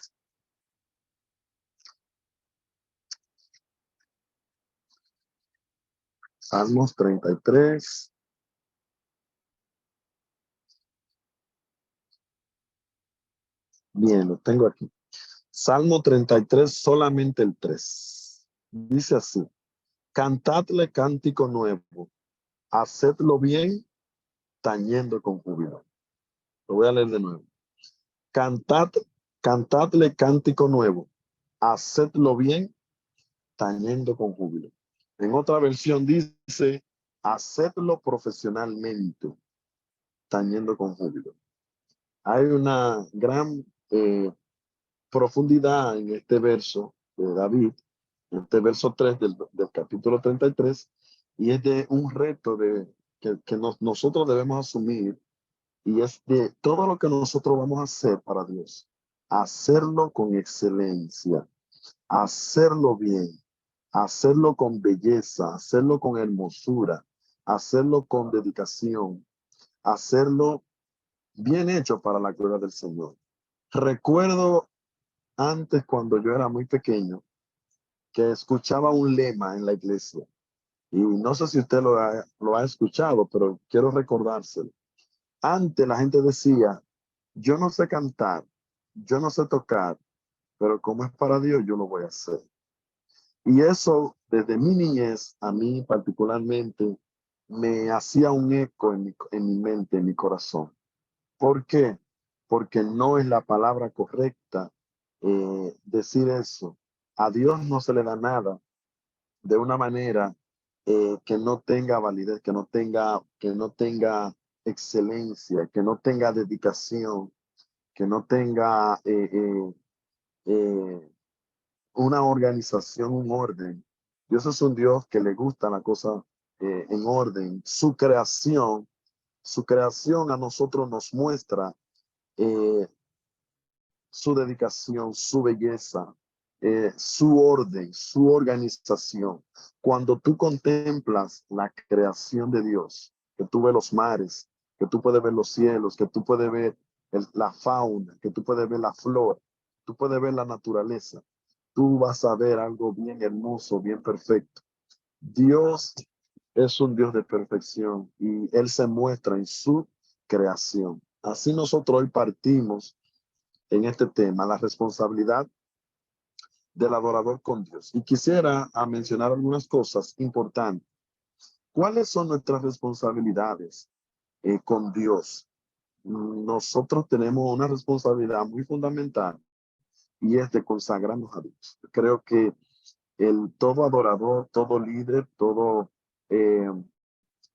Salmos 33. Bien, lo tengo aquí. Salmo 33, solamente el 3. Dice así: cantadle cántico nuevo, hacedlo bien, tañendo con júbilo. Lo voy a leer de nuevo. Cantadle cántico nuevo, hacedlo bien, tañendo con júbilo. En otra versión dice: hacedlo profesionalmente, tañendo con júbilo. Hay una gran profundidad en este verso de David, en este verso 3 del capítulo 33, y es de un reto que nosotros debemos asumir, y es de todo lo que nosotros vamos a hacer para Dios, hacerlo con excelencia, hacerlo bien, hacerlo con belleza, hacerlo con hermosura, hacerlo con dedicación, hacerlo bien hecho para la gloria del Señor. Recuerdo antes, cuando yo era muy pequeño, que escuchaba un lema en la iglesia, y no sé si usted lo ha escuchado, pero quiero recordárselo. Antes la gente decía: yo no sé cantar, yo no sé tocar, pero como es para Dios, yo lo voy a hacer. Y eso, desde mi niñez, a mí particularmente, me hacía un eco en mi mente, en mi corazón. ¿Por qué? Porque no es la palabra correcta decir eso. A Dios no se le da nada de una manera que no tenga validez, que no tenga excelencia, que no tenga dedicación, que no tenga eh, una organización, un orden. Dios es un Dios que le gusta la cosa en orden. Su creación a nosotros nos muestra eh, su dedicación, su belleza, su orden, su organización. Cuando tú contemplas la creación de Dios, que tú ves los mares, que tú puedes ver los cielos, que tú puedes ver la fauna, que tú puedes ver la flor, tú puedes ver la naturaleza, tú vas a ver algo bien hermoso, bien perfecto. Dios es un Dios de perfección y Él se muestra en su creación. Así nosotros hoy partimos en este tema, la responsabilidad del adorador con Dios. Y quisiera mencionar algunas cosas importantes. ¿Cuáles son nuestras responsabilidades con Dios? Nosotros tenemos una responsabilidad muy fundamental y es de consagrarnos a Dios. Creo que todo adorador, todo líder, todo eh,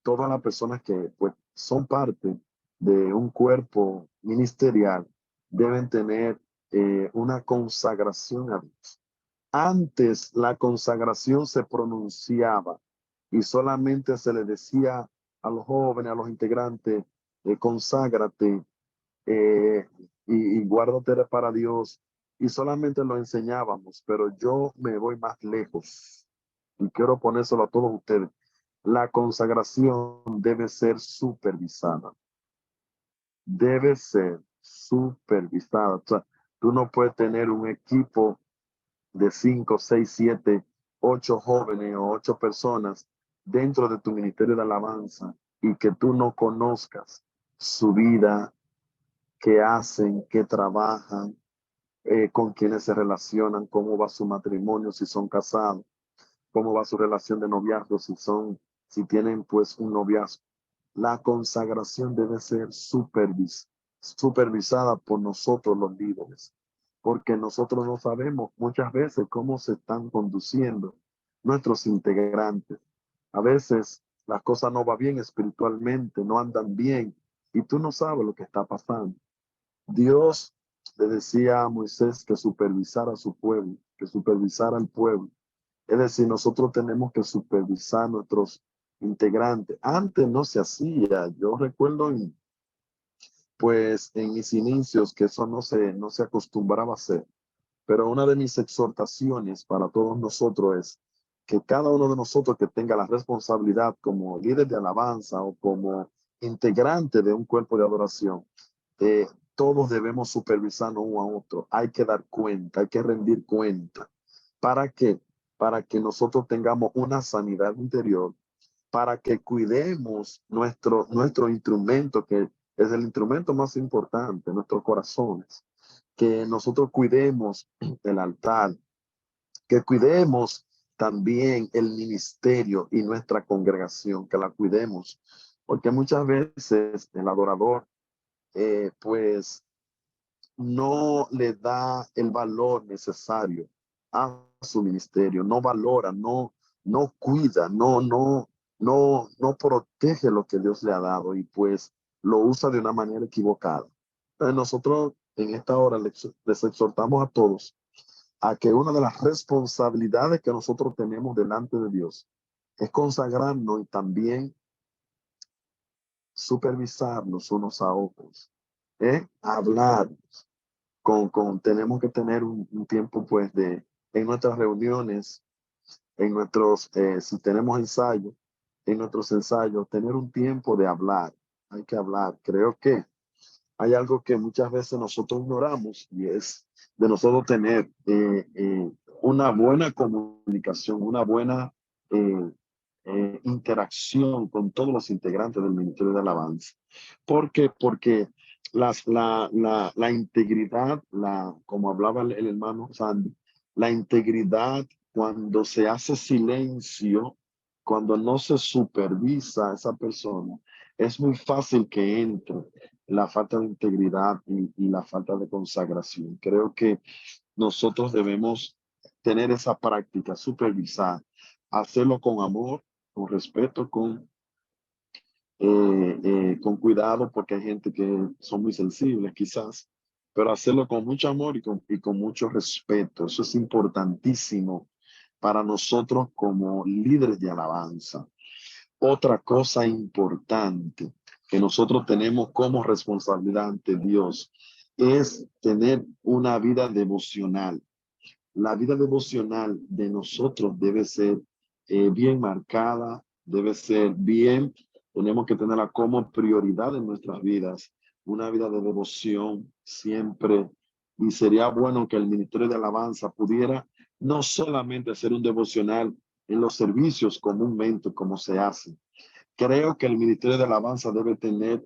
todas las personas que pues, son parte de un cuerpo ministerial deben tener una consagración a Dios. Antes la consagración se pronunciaba y solamente se le decía a los jóvenes, a los integrantes, conságrate y guárdate para Dios. Y solamente lo enseñábamos, pero yo me voy más lejos y quiero ponérselo a todos ustedes. La consagración debe ser supervisada. Debe ser supervisada. O sea, tú no puedes tener un equipo de 5, 6, 7, 8 jóvenes o 8 personas dentro de tu ministerio de alabanza y que tú no conozcas su vida, qué hacen, qué trabajan, con quienes se relacionan, cómo va su matrimonio, si son casados, cómo va su relación de noviazgo, si tienen pues un noviazgo. La consagración debe ser supervisada por nosotros los líderes, porque nosotros no sabemos muchas veces cómo se están conduciendo nuestros integrantes. A veces las cosas no van bien espiritualmente, no andan bien, y tú no sabes lo que está pasando. Dios le decía a Moisés que supervisara a su pueblo, que supervisara al pueblo. Es decir, nosotros tenemos que supervisar a nuestros integrantes. Antes no se hacía. Yo recuerdo pues en mis inicios que eso no se acostumbraba a hacer. Pero una de mis exhortaciones para todos nosotros es que cada uno de nosotros que tenga la responsabilidad como líder de alabanza o como integrante de un cuerpo de adoración, todos debemos supervisarnos uno a otro. Hay que dar cuenta, hay que rendir cuenta. ¿Para qué? Para que nosotros tengamos una sanidad interior, para que cuidemos nuestro instrumento, que es el instrumento más importante, nuestros corazones. Que nosotros cuidemos el altar, que cuidemos también el ministerio y nuestra congregación, que la cuidemos. Porque muchas veces el adorador, pues, no le da el valor necesario a su ministerio, no valora, no cuida, no protege lo que Dios le ha dado y pues lo usa de una manera equivocada. Entonces nosotros en esta hora les exhortamos a todos a que una de las responsabilidades que nosotros tenemos delante de Dios es consagrarnos y también supervisarnos unos a otros, hablar. Tenemos que tener un tiempo pues en nuestras reuniones, si tenemos ensayos, en nuestros ensayos, tener un tiempo de hablar. Hay que hablar. Creo que hay algo que muchas veces nosotros ignoramos y es de nosotros tener una buena comunicación, una buena interacción con todos los integrantes del Ministerio de Alabanza. ¿Por qué? Porque la integridad, como hablaba el hermano Sandy, la integridad cuando se hace silencio, cuando no se supervisa a esa persona, es muy fácil que entre la falta de integridad y la falta de consagración. Creo que nosotros debemos tener esa práctica, supervisar, hacerlo con amor, con respeto, con cuidado, porque hay gente que son muy sensibles quizás, pero hacerlo con mucho amor y con mucho respeto. Eso es importantísimo para nosotros como líderes de alabanza. Otra cosa importante que nosotros tenemos como responsabilidad ante Dios es tener una vida devocional. La vida devocional de nosotros debe ser bien marcada, debe ser bien, tenemos que tenerla como prioridad en nuestras vidas, una vida de devoción siempre. Y sería bueno que el Ministerio de Alabanza pudiera no solamente hacer un devocional en los servicios comúnmente como se hace. Creo que el Ministerio de Alabanza debe tener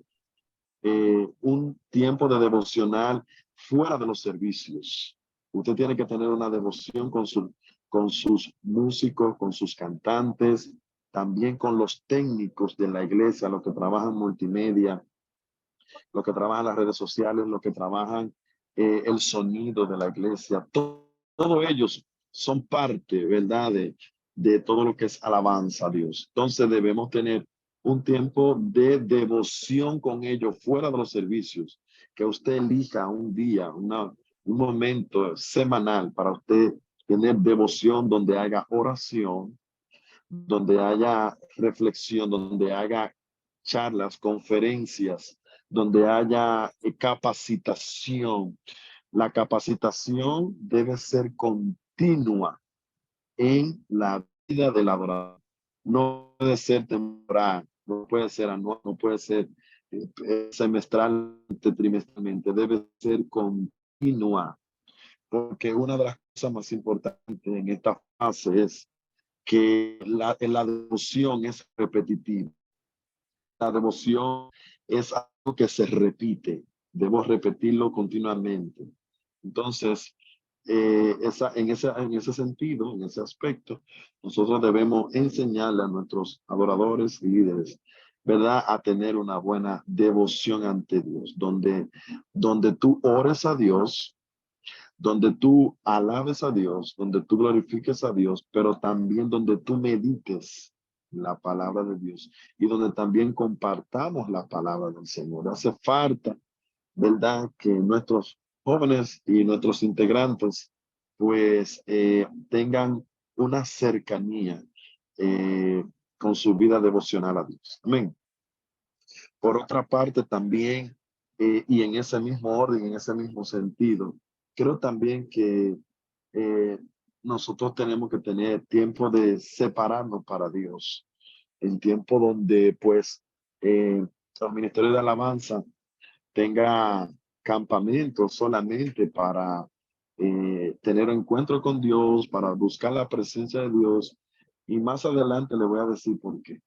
un tiempo de devocional fuera de los servicios. Usted tiene que tener una devoción con sus músicos, con sus cantantes, también con los técnicos de la iglesia, los que trabajan multimedia, los que trabajan las redes sociales, los que trabajan el sonido de la iglesia. Todos ellos son parte, ¿verdad? de todo lo que es alabanza a Dios. Entonces debemos tener un tiempo de devoción con ellos fuera de los servicios, que usted elija un día, un momento semanal para usted tener devoción donde haga oración, donde haya reflexión, donde haga charlas, conferencias, donde haya capacitación. La capacitación debe ser continua en la vida del adorador. No puede ser temporal, no puede ser anual, no puede ser semestralmente, trimestralmente, debe ser continua, porque una de las cosas más importantes en esta fase es que la devoción es repetitiva. La devoción es algo que se repite, debo repetirlo continuamente. Entonces, en ese sentido, en ese aspecto, nosotros debemos enseñarle a nuestros adoradores y líderes, ¿verdad?, a tener una buena devoción ante Dios, donde tú ores a Dios, donde tú alabes a Dios, donde tú glorifiques a Dios, pero también donde tú medites la palabra de Dios y donde también compartamos la palabra del Señor. Hace falta, ¿verdad?, que nuestros jóvenes y nuestros integrantes pues tengan una cercanía con su vida devocional a Dios. Amén. Por otra parte, también, y en ese mismo orden, en ese mismo sentido, creo también que nosotros tenemos que tener tiempo de separarnos para Dios, en tiempo donde pues los ministerios de alabanza tenga campamentos solamente para tener encuentro con Dios, para buscar la presencia de Dios. Y más adelante le voy a decir por qué.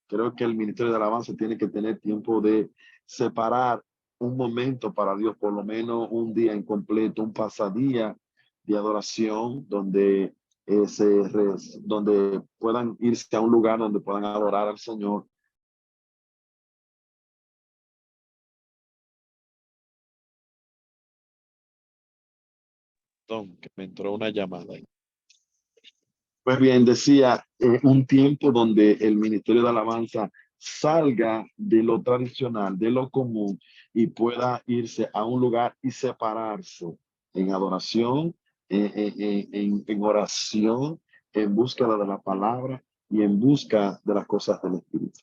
Creo que el ministerio de alabanza tiene que tener tiempo de separar un momento para Dios, por lo menos un día en completo, un pasadía de adoración donde, donde puedan irse a un lugar donde puedan adorar al Señor. Que me entró una llamada. Pues bien, decía, un tiempo donde el ministerio de alabanza salga de lo tradicional, de lo común, y pueda irse a un lugar y separarse en adoración, en oración, en búsqueda de la palabra y en busca de las cosas del Espíritu.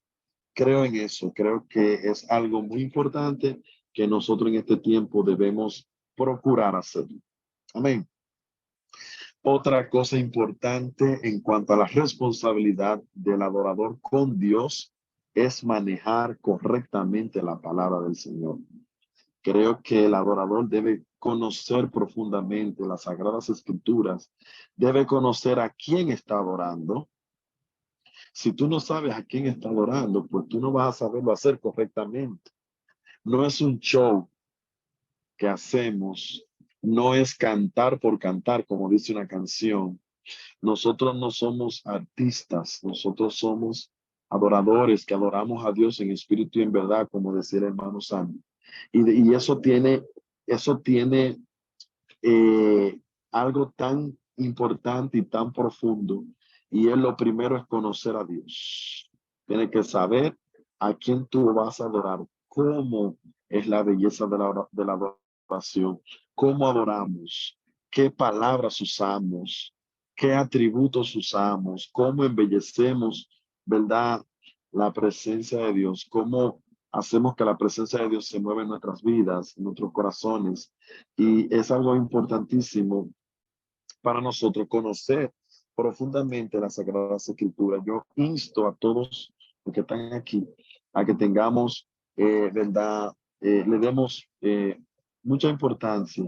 Creo en eso, creo que es algo muy importante que nosotros en este tiempo debemos procurar hacerlo. Amén. Otra cosa importante en cuanto a la responsabilidad del adorador con Dios es manejar correctamente la palabra del Señor. Creo que el adorador debe conocer profundamente las Sagradas Escrituras, debe conocer a quién está adorando. Si tú no sabes a quién está adorando, pues tú no vas a saberlo hacer correctamente. No es un show que hacemos, no es cantar por cantar, como dice una canción. Nosotros no somos artistas, nosotros somos adoradores que adoramos a Dios en espíritu y en verdad, como decía el hermano Sandy. Y eso tiene algo tan importante y tan profundo, y es lo primero es conocer a Dios. Tienes que saber a quién tú vas a adorar, cómo es la belleza de la adoración, cómo adoramos, qué palabras usamos, qué atributos usamos, cómo embellecemos, ¿verdad?, la presencia de Dios, cómo hacemos que la presencia de Dios se mueva en nuestras vidas, en nuestros corazones. Y es algo importantísimo para nosotros conocer profundamente las Sagradas Escrituras. Yo insto a todos los que están aquí a que tengamos, ¿verdad? Le demos mucha importancia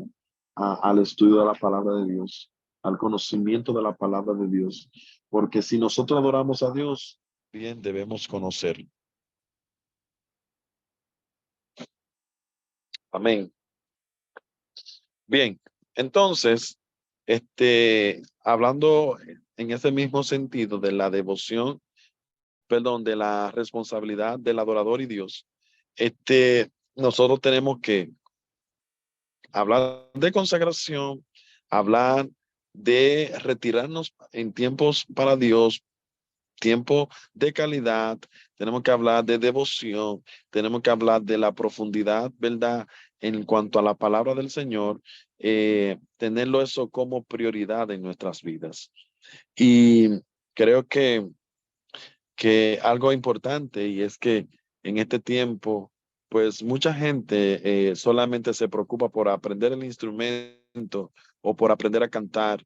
al estudio de la palabra de Dios, al conocimiento de la palabra de Dios, porque si nosotros adoramos a Dios, bien debemos conocerlo. Amén. Bien, entonces, hablando en ese mismo sentido de la devoción, perdón, de la responsabilidad del adorador y Dios, nosotros tenemos que hablar de consagración, hablar de retirarnos en tiempos para Dios, tiempo de calidad, tenemos que hablar de devoción, tenemos que hablar de la profundidad, ¿verdad? En cuanto a la palabra del Señor, tenerlo eso como prioridad en nuestras vidas. Y creo que algo importante y es que en este tiempo, pues mucha gente solamente se preocupa por aprender el instrumento o por aprender a cantar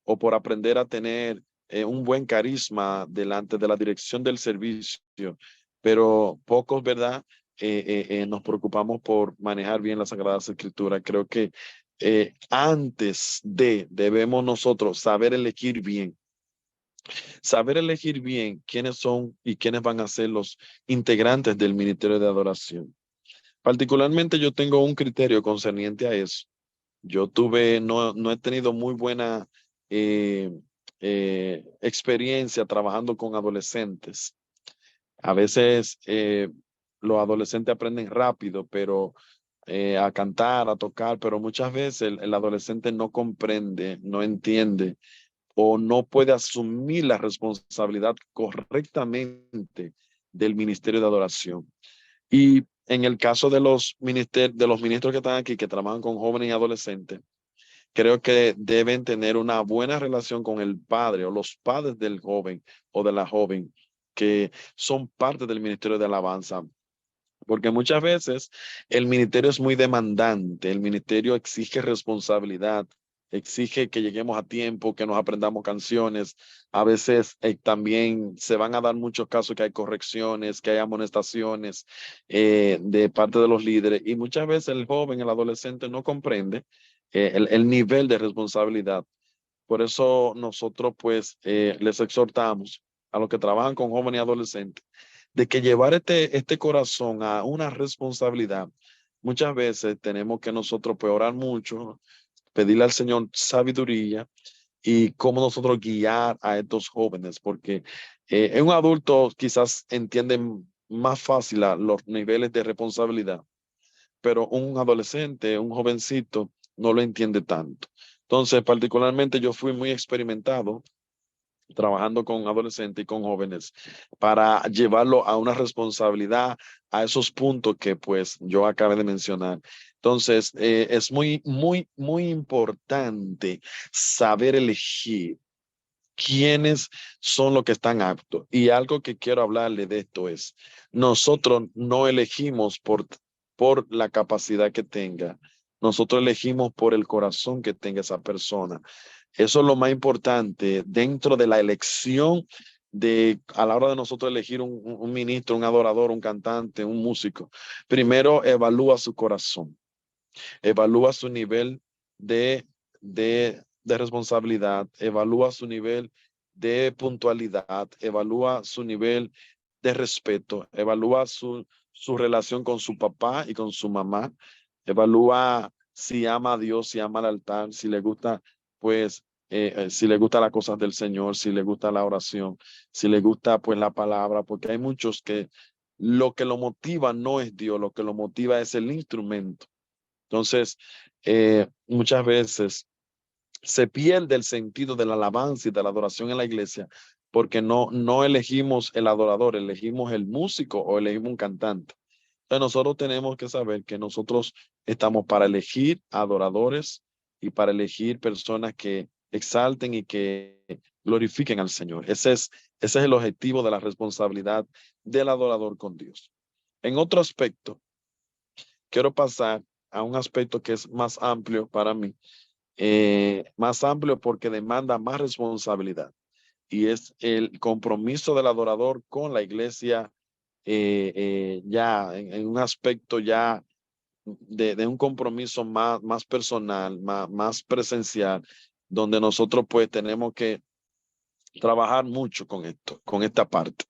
o por aprender a tener un buen carisma delante de la dirección del servicio, pero pocos, ¿verdad? Nos preocupamos por manejar bien las Sagradas Escrituras. Creo que antes debemos nosotros saber elegir bien quiénes son y quiénes van a ser los integrantes del ministerio de adoración. Particularmente yo tengo un criterio concerniente a eso. No he tenido muy buena eh, experiencia trabajando con adolescentes. A veces los adolescentes aprenden rápido, pero a cantar, a tocar, pero muchas veces el adolescente no comprende, no entiende o no puede asumir la responsabilidad correctamente del ministerio de adoración. Y en el caso de de los ministros que están aquí, que trabajan con jóvenes y adolescentes, creo que deben tener una buena relación con el padre o los padres del joven o de la joven, que son parte del ministerio de alabanza. Porque muchas veces el ministerio es muy demandante, el ministerio exige responsabilidad, exige que lleguemos a tiempo, que nos aprendamos canciones. A veces también se van a dar muchos casos que hay correcciones, que hay amonestaciones de parte de los líderes. Y muchas veces el joven, el adolescente no comprende el nivel de responsabilidad. Por eso nosotros pues les exhortamos a los que trabajan con jóvenes y adolescentes de que llevar este corazón a una responsabilidad, muchas veces tenemos que nosotros pues, orar mucho, pedirle al Señor sabiduría y cómo nosotros guiar a estos jóvenes, porque en un adulto quizás entienden más fácil los niveles de responsabilidad, pero un adolescente, un jovencito, no lo entiende tanto. Entonces, particularmente yo fui muy experimentado trabajando con adolescentes y con jóvenes para llevarlo a una responsabilidad a esos puntos que pues yo acabé de mencionar. Entonces, es muy importante saber elegir quiénes son los que están aptos. Y algo que quiero hablarle de esto es, nosotros no elegimos por la capacidad que tenga, nosotros elegimos por el corazón que tenga esa persona. Eso es lo más importante dentro de la elección a la hora de nosotros elegir un ministro, un adorador, un cantante, un músico. Primero evalúa su corazón, evalúa su nivel de responsabilidad, evalúa su nivel de puntualidad, evalúa su nivel de respeto, evalúa su relación con su papá y con su mamá, evalúa si ama a Dios, si ama al altar, si le gusta, pues, si le gusta las cosas del Señor, si le gusta la oración, si le gusta, pues, la palabra, porque hay muchos que lo que lo motiva no es Dios, lo que lo motiva es el instrumento. Entonces, muchas veces se pierde el sentido de la alabanza y de la adoración en la iglesia porque no elegimos el adorador, elegimos el músico o elegimos un cantante. Entonces, nosotros tenemos que saber que nosotros estamos para elegir adoradores y para elegir personas que exalten y que glorifiquen al Señor. Ese es el objetivo de la responsabilidad del adorador con Dios. En otro aspecto, quiero pasar a un aspecto que es más amplio para mí, más amplio porque demanda más responsabilidad y es el compromiso del adorador con la iglesia ya en un aspecto ya de un compromiso más personal, más presencial, donde nosotros pues tenemos que trabajar mucho con esto, con esta parte.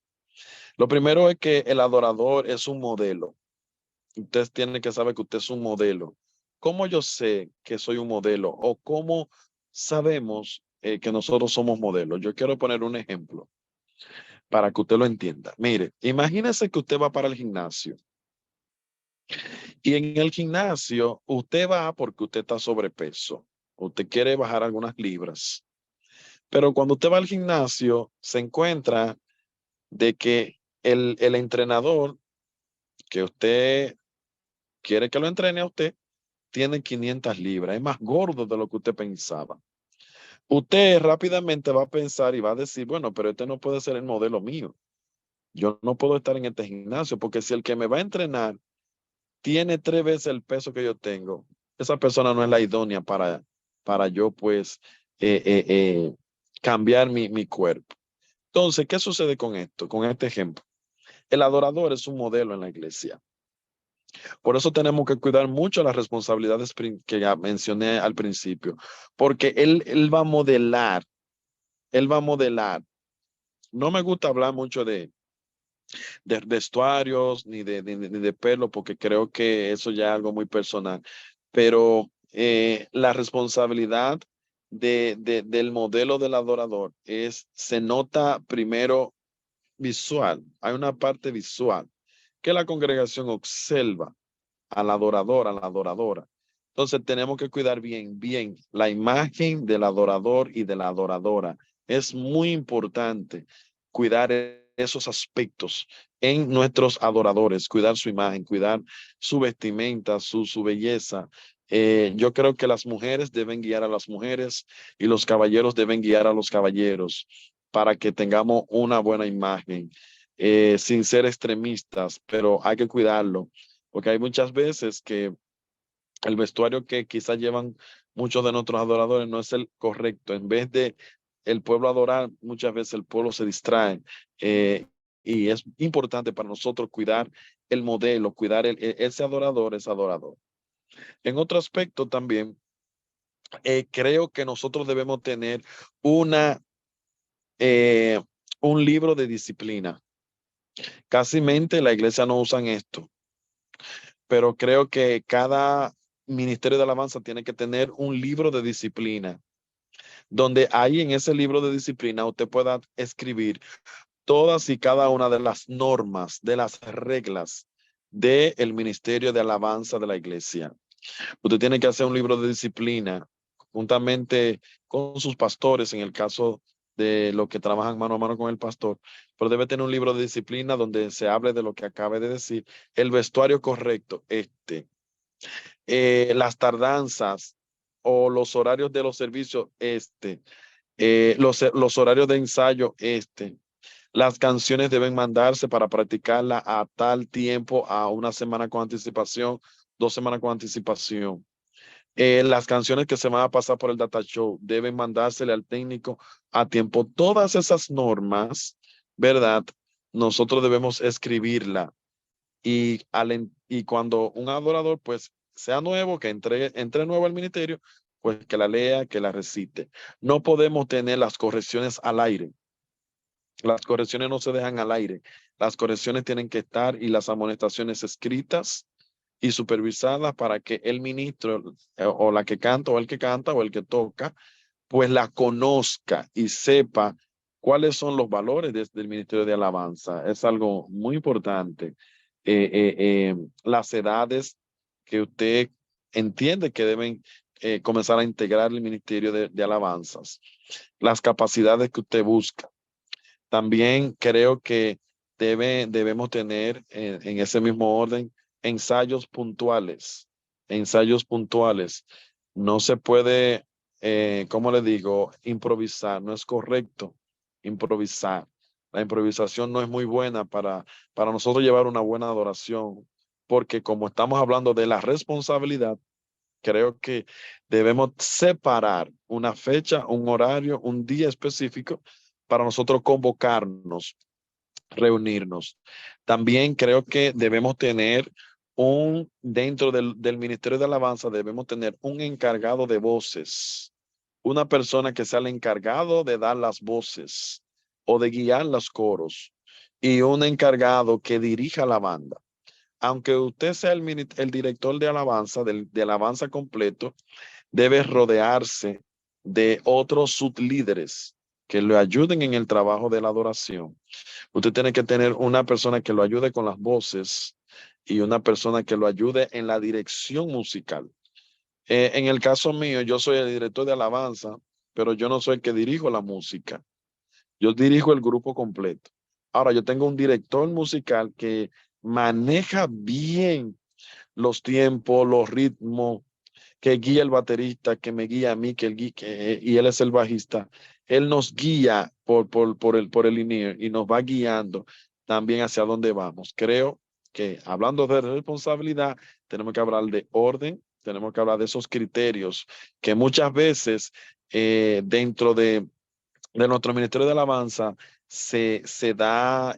Lo primero es que el adorador es un modelo. Usted tiene que saber que usted es un modelo. ¿Cómo yo sé que soy un modelo? ¿O cómo sabemos que nosotros somos modelos? Yo quiero poner un ejemplo para que usted lo entienda. Mire, imagínese que usted va para el gimnasio y en el gimnasio usted va porque usted está sobrepeso. usted quiere bajar algunas libras. Pero cuando usted va al gimnasio, se encuentra de que el entrenador que usted quiere que lo entrene a usted, tiene 500 libras, es más gordo de lo que usted pensaba. Usted rápidamente va a pensar y va a decir, bueno, pero este no puede ser el modelo mío. Yo no puedo estar en este gimnasio porque si el que me va a entrenar tiene 3 veces el peso que yo tengo, esa persona no es la idónea para yo pues cambiar mi cuerpo. Entonces, ¿qué sucede con esto? Con este ejemplo. El adorador es un modelo en la iglesia. Por eso tenemos que cuidar mucho las responsabilidades que ya mencioné al principio, porque él va a modelar, él va a modelar. No me gusta hablar mucho de vestuarios ni de pelo, porque creo que eso ya es algo muy personal, pero la responsabilidad del modelo del adorador se nota primero visual, hay una parte visual que la congregación observa al adorador, a la adoradora. Entonces tenemos que cuidar bien la imagen del adorador y de la adoradora. Es muy importante cuidar esos aspectos en nuestros adoradores, cuidar su imagen, cuidar su vestimenta, su belleza. Yo creo que las mujeres deben guiar a las mujeres y los caballeros deben guiar a los caballeros para que tengamos una buena imagen, sin ser extremistas, pero hay que cuidarlo porque hay muchas veces que el vestuario que quizás llevan muchos de nuestros adoradores no es el correcto. En vez de el pueblo adorar, muchas veces el pueblo se distrae. eh, y es importante para nosotros cuidar el modelo, cuidar ese adorador, ese adorador. En otro aspecto también, creo que nosotros debemos tener una, eh, un libro de disciplina. Casi mente la iglesia no usan esto, pero creo que cada ministerio de alabanza tiene que tener un libro de disciplina, donde ahí en ese libro de disciplina usted pueda escribir todas y cada una de las normas, de las reglas del ministerio de alabanza de la iglesia. Usted tiene que hacer un libro de disciplina juntamente con sus pastores, en el caso de los que trabajan mano a mano con el pastor, pero debe tener un libro de disciplina donde se hable de lo que acabe de decir, el vestuario correcto, las tardanzas o los horarios de los servicios, los horarios de ensayo, las canciones deben mandarse para practicarla a tal tiempo, a una semana con anticipación, 2 semanas con anticipación. Las canciones que se van a pasar por el data show deben mandársele al técnico a tiempo. Todas esas normas, ¿verdad? Nosotros debemos escribirla y cuando un adorador pues sea nuevo, que entre nuevo al ministerio, pues que la lea, que la recite. No podemos tener las correcciones al aire. Las correcciones no se dejan al aire. Las correcciones tienen que estar y las amonestaciones escritas y supervisadas para que el ministro o la que canta o el que canta o el que toca, pues la conozca y sepa cuáles son los valores del Ministerio de Alabanza. Es algo muy importante. Las edades que usted entiende que deben comenzar a integrar el Ministerio de Alabanzas, las capacidades que usted busca. También creo que debemos tener en ese mismo orden ensayos puntuales. Ensayos puntuales. No se puede, ¿cómo le digo? Improvisar. No es correcto improvisar. La improvisación no es muy buena para nosotros llevar una buena adoración, porque como estamos hablando de la responsabilidad, creo que debemos separar una fecha, un horario, un día específico para nosotros convocarnos, reunirnos. También creo que debemos tener dentro del Ministerio de Alabanza, debemos tener un encargado de voces, una persona que sea el encargado de dar las voces o de guiar los coros y un encargado que dirija la banda. Aunque usted sea el director de alabanza, de alabanza completo, debe rodearse de otros sublíderes que le ayuden en el trabajo de la adoración. Usted tiene que tener una persona que lo ayude con las voces y una persona que lo ayude en la dirección musical. En el caso mío, yo soy el director de alabanza, pero yo no soy el que dirijo la música. Yo dirijo el grupo completo. Ahora, yo tengo un director musical que maneja bien los tiempos, los ritmos, que guía el baterista, que me guía a mí, y él es el bajista. Él nos guía por el linear y nos va guiando también hacia dónde vamos. Creo que hablando de responsabilidad, tenemos que hablar de orden, tenemos que hablar de esos criterios que muchas veces dentro de nuestro Ministerio de Alabanza se da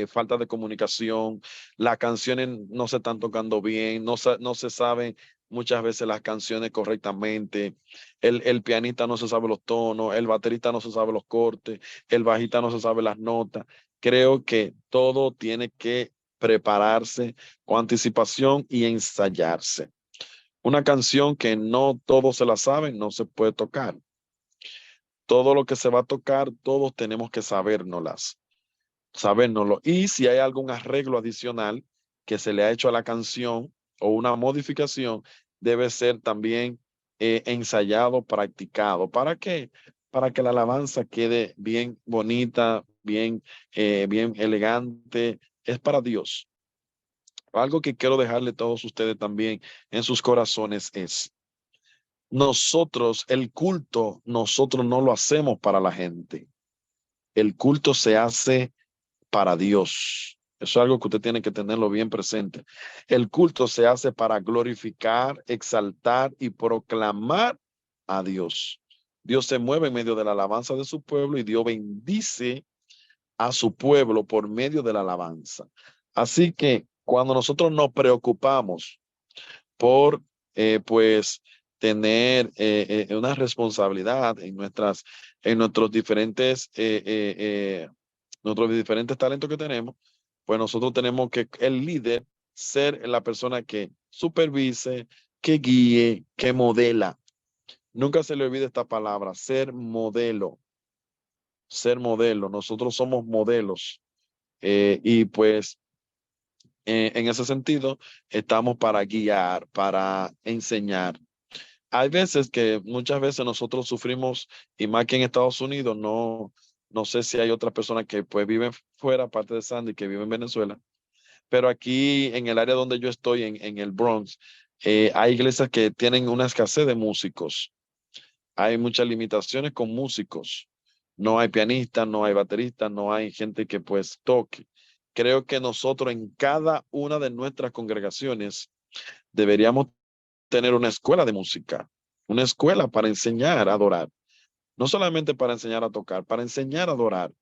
falta de comunicación, las canciones no se están tocando bien, no se saben muchas veces las canciones correctamente, el pianista no se sabe los tonos, el baterista no se sabe los cortes, el bajista no se sabe las notas. Creo que todo tiene que prepararse con anticipación y ensayarse. Una canción que no todos se la saben, no se puede tocar. Todo lo que se va a tocar, todos tenemos que sabérnoslo. Y si hay algún arreglo adicional que se le ha hecho a la canción o una modificación, debe ser también ensayado, practicado. ¿Para qué? Para que la alabanza quede bien bonita, bien elegante. Es para Dios. Algo que quiero dejarle a todos ustedes también en sus corazones es el culto, nosotros no lo hacemos para la gente. El culto se hace para Dios. Eso es algo que usted tiene que tenerlo bien presente. El culto se hace para glorificar, exaltar y proclamar a Dios. Dios se mueve en medio de la alabanza de su pueblo y Dios bendice a su pueblo por medio de la alabanza. Así que cuando nosotros nos preocupamos por pues tener una responsabilidad en nuestros diferentes talentos que tenemos, pues nosotros tenemos que el líder ser la persona que supervise, que guíe, que modela. Nunca se le olvide esta palabra, ser modelo, ser modelo. Nosotros somos modelos y pues en ese sentido, estamos para guiar, para enseñar. Hay veces que muchas veces nosotros sufrimos, y más que en Estados Unidos, no sé si hay otras personas que pues viven fuera, aparte de Sandy, que viven en Venezuela, pero aquí en el área donde yo estoy, en el Bronx, hay iglesias que tienen una escasez de músicos. Hay muchas limitaciones con músicos. No hay pianistas, no hay bateristas, no hay gente que pues toque. Creo que nosotros en cada una de nuestras congregaciones deberíamos tener una escuela de música, una escuela para enseñar a adorar, no solamente para enseñar a tocar, para enseñar a adorar.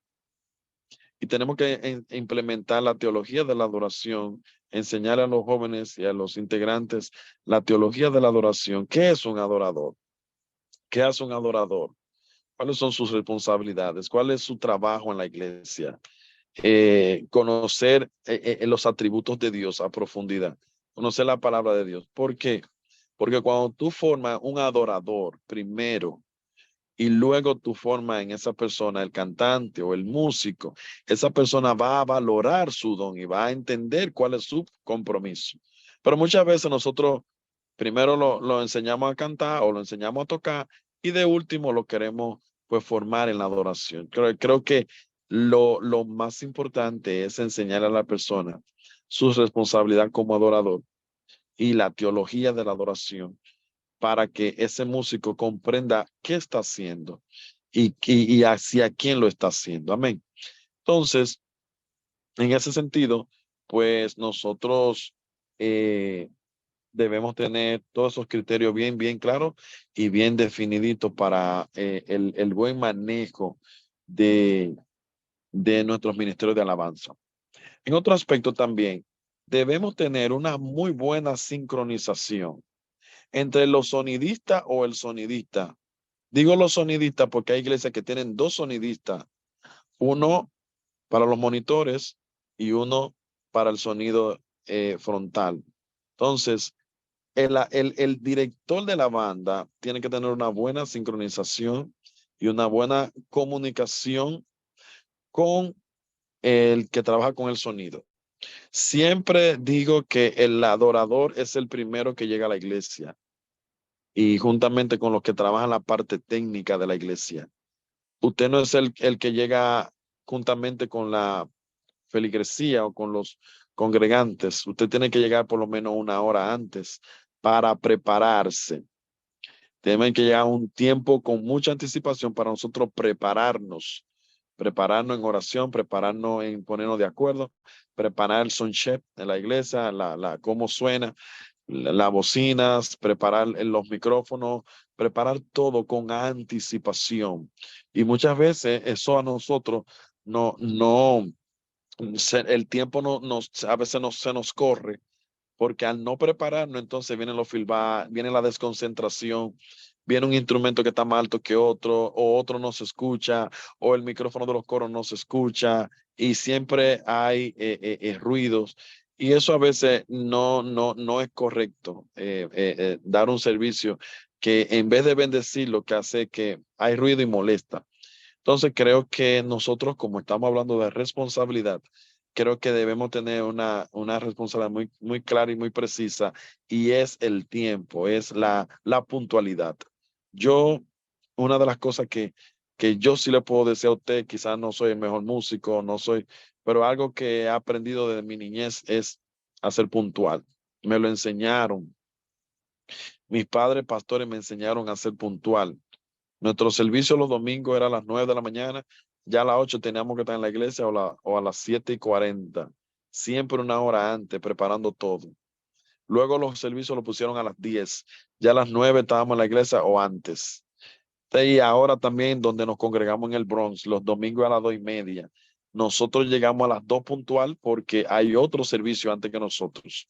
Y tenemos que implementar la teología de la adoración, enseñar a los jóvenes y a los integrantes la teología de la adoración. ¿Qué es un adorador? ¿Qué hace un adorador? ¿Cuáles son sus responsabilidades? ¿Cuál es su trabajo en la iglesia? Conocer los atributos de Dios a profundidad, conocer la palabra de Dios. ¿Por qué? Porque cuando tú formas un adorador primero y luego tú formas en esa persona el cantante o el músico, esa persona va a valorar su don y va a entender cuál es su compromiso. Pero muchas veces nosotros primero lo enseñamos a cantar o lo enseñamos a tocar y de último lo queremos pues formar en la adoración. Creo que lo más importante es enseñar a la persona su responsabilidad como adorador y la teología de la adoración para que ese músico comprenda qué está haciendo y hacia quién lo está haciendo. Amén. Entonces, en ese sentido, pues nosotros debemos tener todos esos criterios bien claros y bien definiditos para el buen manejo de, de nuestros ministerios de alabanza. En otro aspecto también, debemos tener una muy buena sincronización entre los sonidistas o el sonidista. Digo los sonidistas porque hay iglesias que tienen dos sonidistas, uno para los monitores y uno para el sonido frontal. Entonces, el director de la banda tiene que tener una buena sincronización y una buena comunicación con el que trabaja con el sonido. Siempre digo que el adorador es el primero que llega a la iglesia. y juntamente con los que trabajan la parte técnica de la iglesia. Usted no es el que llega juntamente con la feligresía o con los congregantes. Usted tiene que llegar por lo menos una hora antes para prepararse. Tienen que llegar un tiempo con mucha anticipación para nosotros prepararnos en oración, prepararnos en ponernos de acuerdo, preparar el soundcheck en la iglesia, cómo suena, las bocinas, preparar los micrófonos, preparar todo con anticipación. Y muchas veces eso a nosotros no, el tiempo a veces se nos corre, porque al no prepararnos, entonces vienen los feedback, viene la desconcentración, viene un instrumento que está más alto que otro, o otro no se escucha, o el micrófono de los coros no se escucha, y siempre hay ruidos. Y eso a veces no es correcto, dar un servicio que en vez de bendecir, lo que hace es que hay ruido y molesta. Entonces creo que nosotros, como estamos hablando de responsabilidad, creo que debemos tener una responsabilidad muy clara y muy precisa, y es el tiempo, es la puntualidad. Yo, una de las cosas que yo sí le puedo decir a usted, quizás no soy el mejor músico, no soy, pero algo que he aprendido desde mi niñez es a ser puntual. Me lo enseñaron. Mis padres pastores me enseñaron a ser puntual. Nuestro servicio los domingos era a las 9 de la mañana, ya a las 8 teníamos que estar en la iglesia, o a las 7:40, siempre una hora antes, preparando todo. Luego los servicios los pusieron a las 10, ya a las 9 estábamos en la iglesia o antes. Y ahora también donde nos congregamos en el Bronx, los domingos a las 2:30. Nosotros llegamos a las 2 puntual porque hay otro servicio antes que nosotros.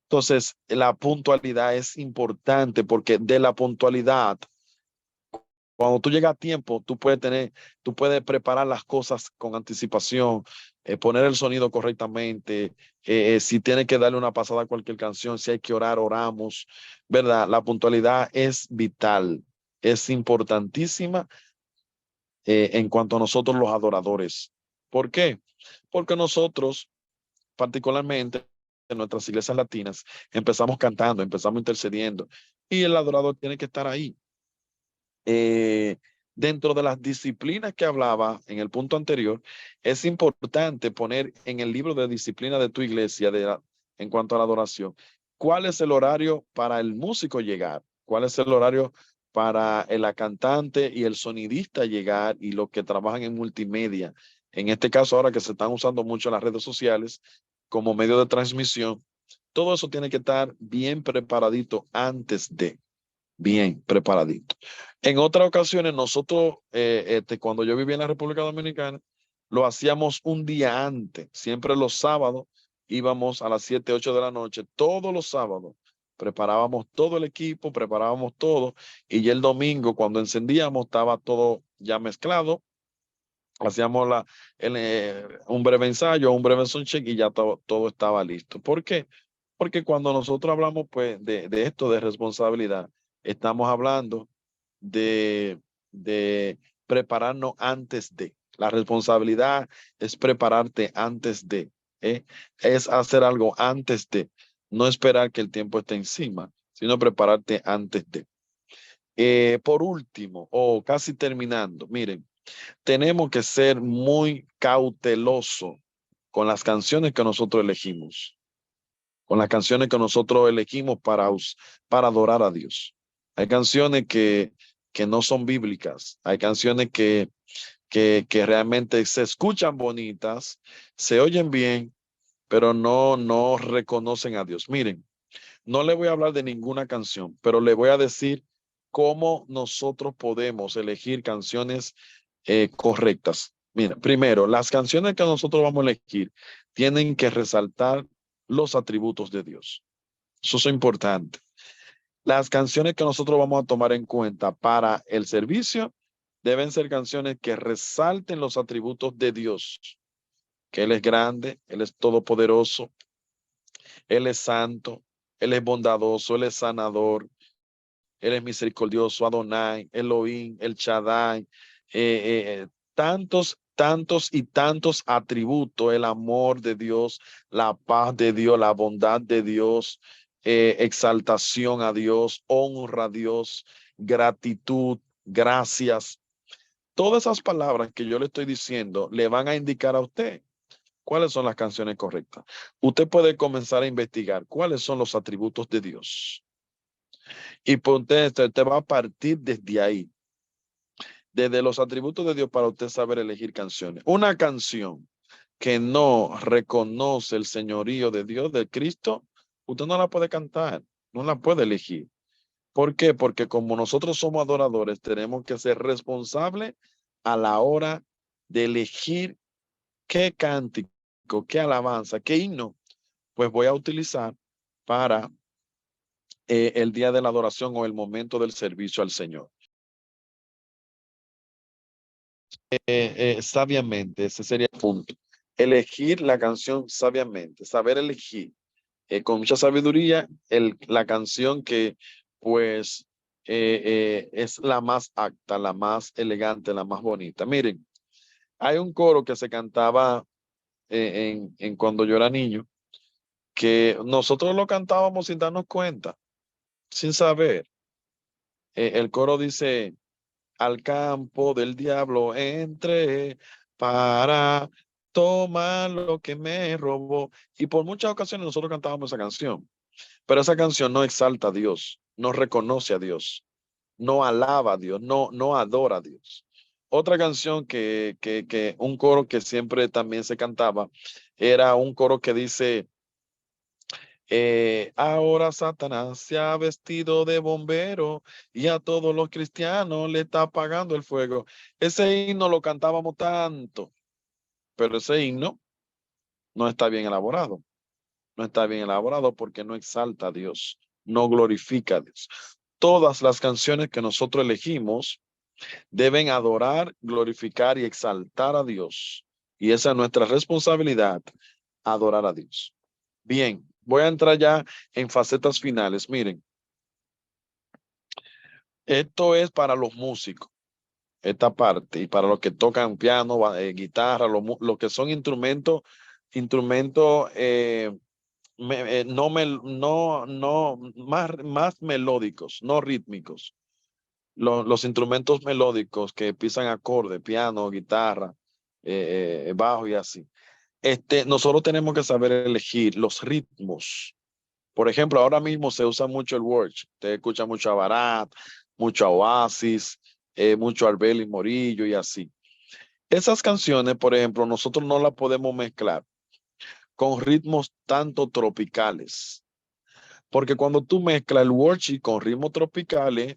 Entonces, la puntualidad es importante, porque de la puntualidad, cuando tú llegas a tiempo, tú puedes preparar las cosas con anticipación, poner el sonido correctamente, si tienes que darle una pasada a cualquier canción, si hay que orar, oramos, ¿verdad? La puntualidad es vital, es importantísima, en cuanto a nosotros los adoradores. ¿Por qué? Porque nosotros, particularmente en nuestras iglesias latinas, empezamos cantando, empezamos intercediendo, y el adorador tiene que estar ahí. Dentro de las disciplinas que hablaba en el punto anterior, es importante poner en el libro de disciplina de tu iglesia, en cuanto a la adoración, cuál es el horario para el músico llegar, cuál es el horario para la cantante y el sonidista llegar, y los que trabajan en multimedia. En este caso, ahora que se están usando mucho las redes sociales como medio de transmisión, todo eso tiene que estar bien preparadito antes de. Bien preparadito. En otras ocasiones, nosotros, cuando yo vivía en la República Dominicana, lo hacíamos un día antes. Siempre los sábados íbamos a las 7, 8 de la noche, todos los sábados. Preparábamos todo el equipo, preparábamos todo, y ya el domingo, cuando encendíamos, estaba todo ya mezclado. Hacíamos un breve ensayo, un breve soundcheck, y ya todo estaba listo. ¿Por qué? Porque cuando nosotros hablamos, pues, de esto de responsabilidad, estamos hablando de prepararnos antes de. La responsabilidad es prepararte antes de, ¿eh? Es hacer algo antes de, no esperar que el tiempo esté encima, sino prepararte antes de. Por último, o casi terminando, miren, tenemos que ser muy cautelosos con las canciones que nosotros elegimos, con las canciones que nosotros elegimos para adorar a Dios. Hay canciones que no son bíblicas, hay canciones que realmente se escuchan bonitas, se oyen bien, pero no reconocen a Dios. Miren, no le voy a hablar de ninguna canción, pero le voy a decir cómo nosotros podemos elegir canciones correctas. Mira, primero, las canciones que nosotros vamos a elegir tienen que resaltar los atributos de Dios. Eso es importante. Las canciones que nosotros vamos a tomar en cuenta para el servicio deben ser canciones que resalten los atributos de Dios, que Él es grande, Él es todopoderoso, Él es santo, Él es bondadoso, Él es sanador, Él es misericordioso, Adonai, Elohim, El Shaddai, tantos y tantos atributos, el amor de Dios, la paz de Dios, la bondad de Dios, exaltación a Dios, honra a Dios, gratitud, gracias. Todas esas palabras que yo le estoy diciendo le van a indicar a usted cuáles son las canciones correctas. Usted puede comenzar a investigar cuáles son los atributos de Dios. Y pues usted va a partir desde ahí, desde los atributos de Dios para usted saber elegir canciones. Una canción que no reconoce el señorío de Dios, de Cristo, usted no la puede cantar, no la puede elegir. ¿Por qué? Porque como nosotros somos adoradores, tenemos que ser responsables a la hora de elegir qué cántico, qué alabanza, qué himno, pues voy a utilizar para el día de la adoración o el momento del servicio al Señor. Sabiamente, ese sería el punto. Elegir la canción sabiamente, saber elegir con mucha sabiduría la canción que pues es la más apta, la más elegante, la más bonita. Miren, hay un coro que se cantaba en cuando yo era niño, que nosotros lo cantábamos sin darnos cuenta, sin saber. El coro dice, al campo del diablo entré para tomar lo que me robó. Y por muchas ocasiones nosotros cantábamos esa canción, pero esa canción no exalta a Dios, no reconoce a Dios, no alaba a Dios, no adora a Dios. Otra canción que un coro que siempre también se cantaba era un coro que dice, ahora Satanás se ha vestido de bombero y a todos los cristianos le está apagando el fuego. Ese himno lo cantábamos tanto, pero ese himno no está bien elaborado. No está bien elaborado porque no exalta a Dios, no glorifica a Dios. Todas las canciones que nosotros elegimos deben adorar, glorificar y exaltar a Dios. Y esa es nuestra responsabilidad, adorar a Dios. Bien, voy a entrar ya en facetas finales. Miren, esto es para los músicos, esta parte, y para los que tocan piano, guitarra, lo que son instrumentos más melódicos, no rítmicos. Los instrumentos melódicos que pisan acorde, piano, guitarra, bajo y así. Nosotros tenemos que saber elegir los ritmos. Por ejemplo, ahora mismo se usa mucho el worship. Usted escucha mucho a Barat, mucho a Oasis, mucho a Arbel y Morillo y así. Esas canciones, por ejemplo, nosotros no las podemos mezclar con ritmos tanto tropicales. Porque cuando tú mezclas el worship con ritmos tropicales,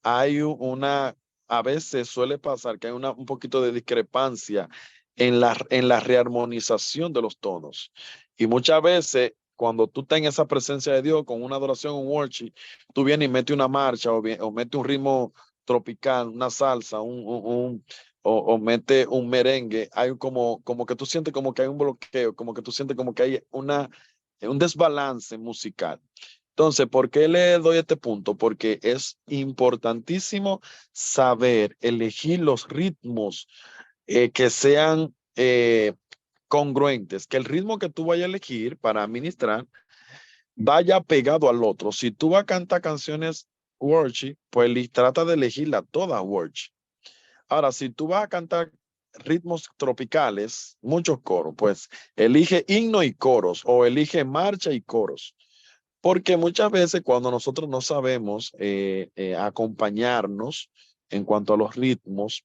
a veces suele pasar que hay un poquito de discrepancia en la rearmonización de los tonos. Y muchas veces, cuando tú estás en esa presencia de Dios con una adoración, un worship, tú vienes y metes una marcha o metes un ritmo tropical, una salsa, o mete un merengue, hay como que tú sientes como que hay un bloqueo, como que tú sientes como que hay un desbalance musical. Entonces, ¿por qué le doy este punto? Porque es importantísimo saber elegir los ritmos que sean congruentes, que el ritmo que tú vayas a elegir para administrar vaya pegado al otro. Si tú vas a cantar canciones worship, pues trata de elegirla toda worship. Ahora, si tú vas a cantar ritmos tropicales, muchos coros, pues elige himno y coros o elige marcha y coros. Porque muchas veces cuando nosotros no sabemos acompañarnos en cuanto a los ritmos,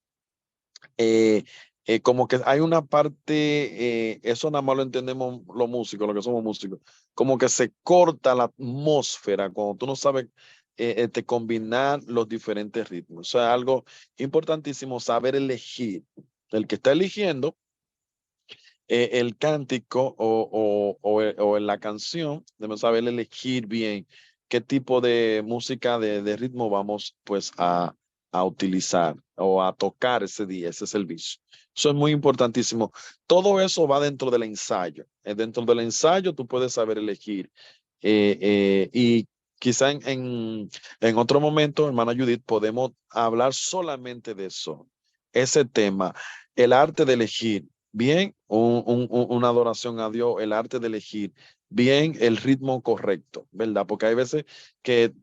como que hay una parte, eso nada más lo entendemos los músicos, los que somos músicos, como que se corta la atmósfera cuando tú no sabes combinar los diferentes ritmos. O sea, algo importantísimo saber elegir. El que está eligiendo el cántico o la canción, debemos saber elegir bien qué tipo de música de ritmo vamos pues a utilizar o a tocar ese día, ese servicio. Eso es muy importantísimo. Todo eso va dentro del ensayo. Dentro del ensayo tú puedes saber elegir. Y quizá en otro momento, hermana Judith, podemos hablar solamente de eso. Ese tema, el arte de elegir bien, una adoración a Dios, el arte de elegir bien el ritmo correcto, ¿verdad? Porque hay veces que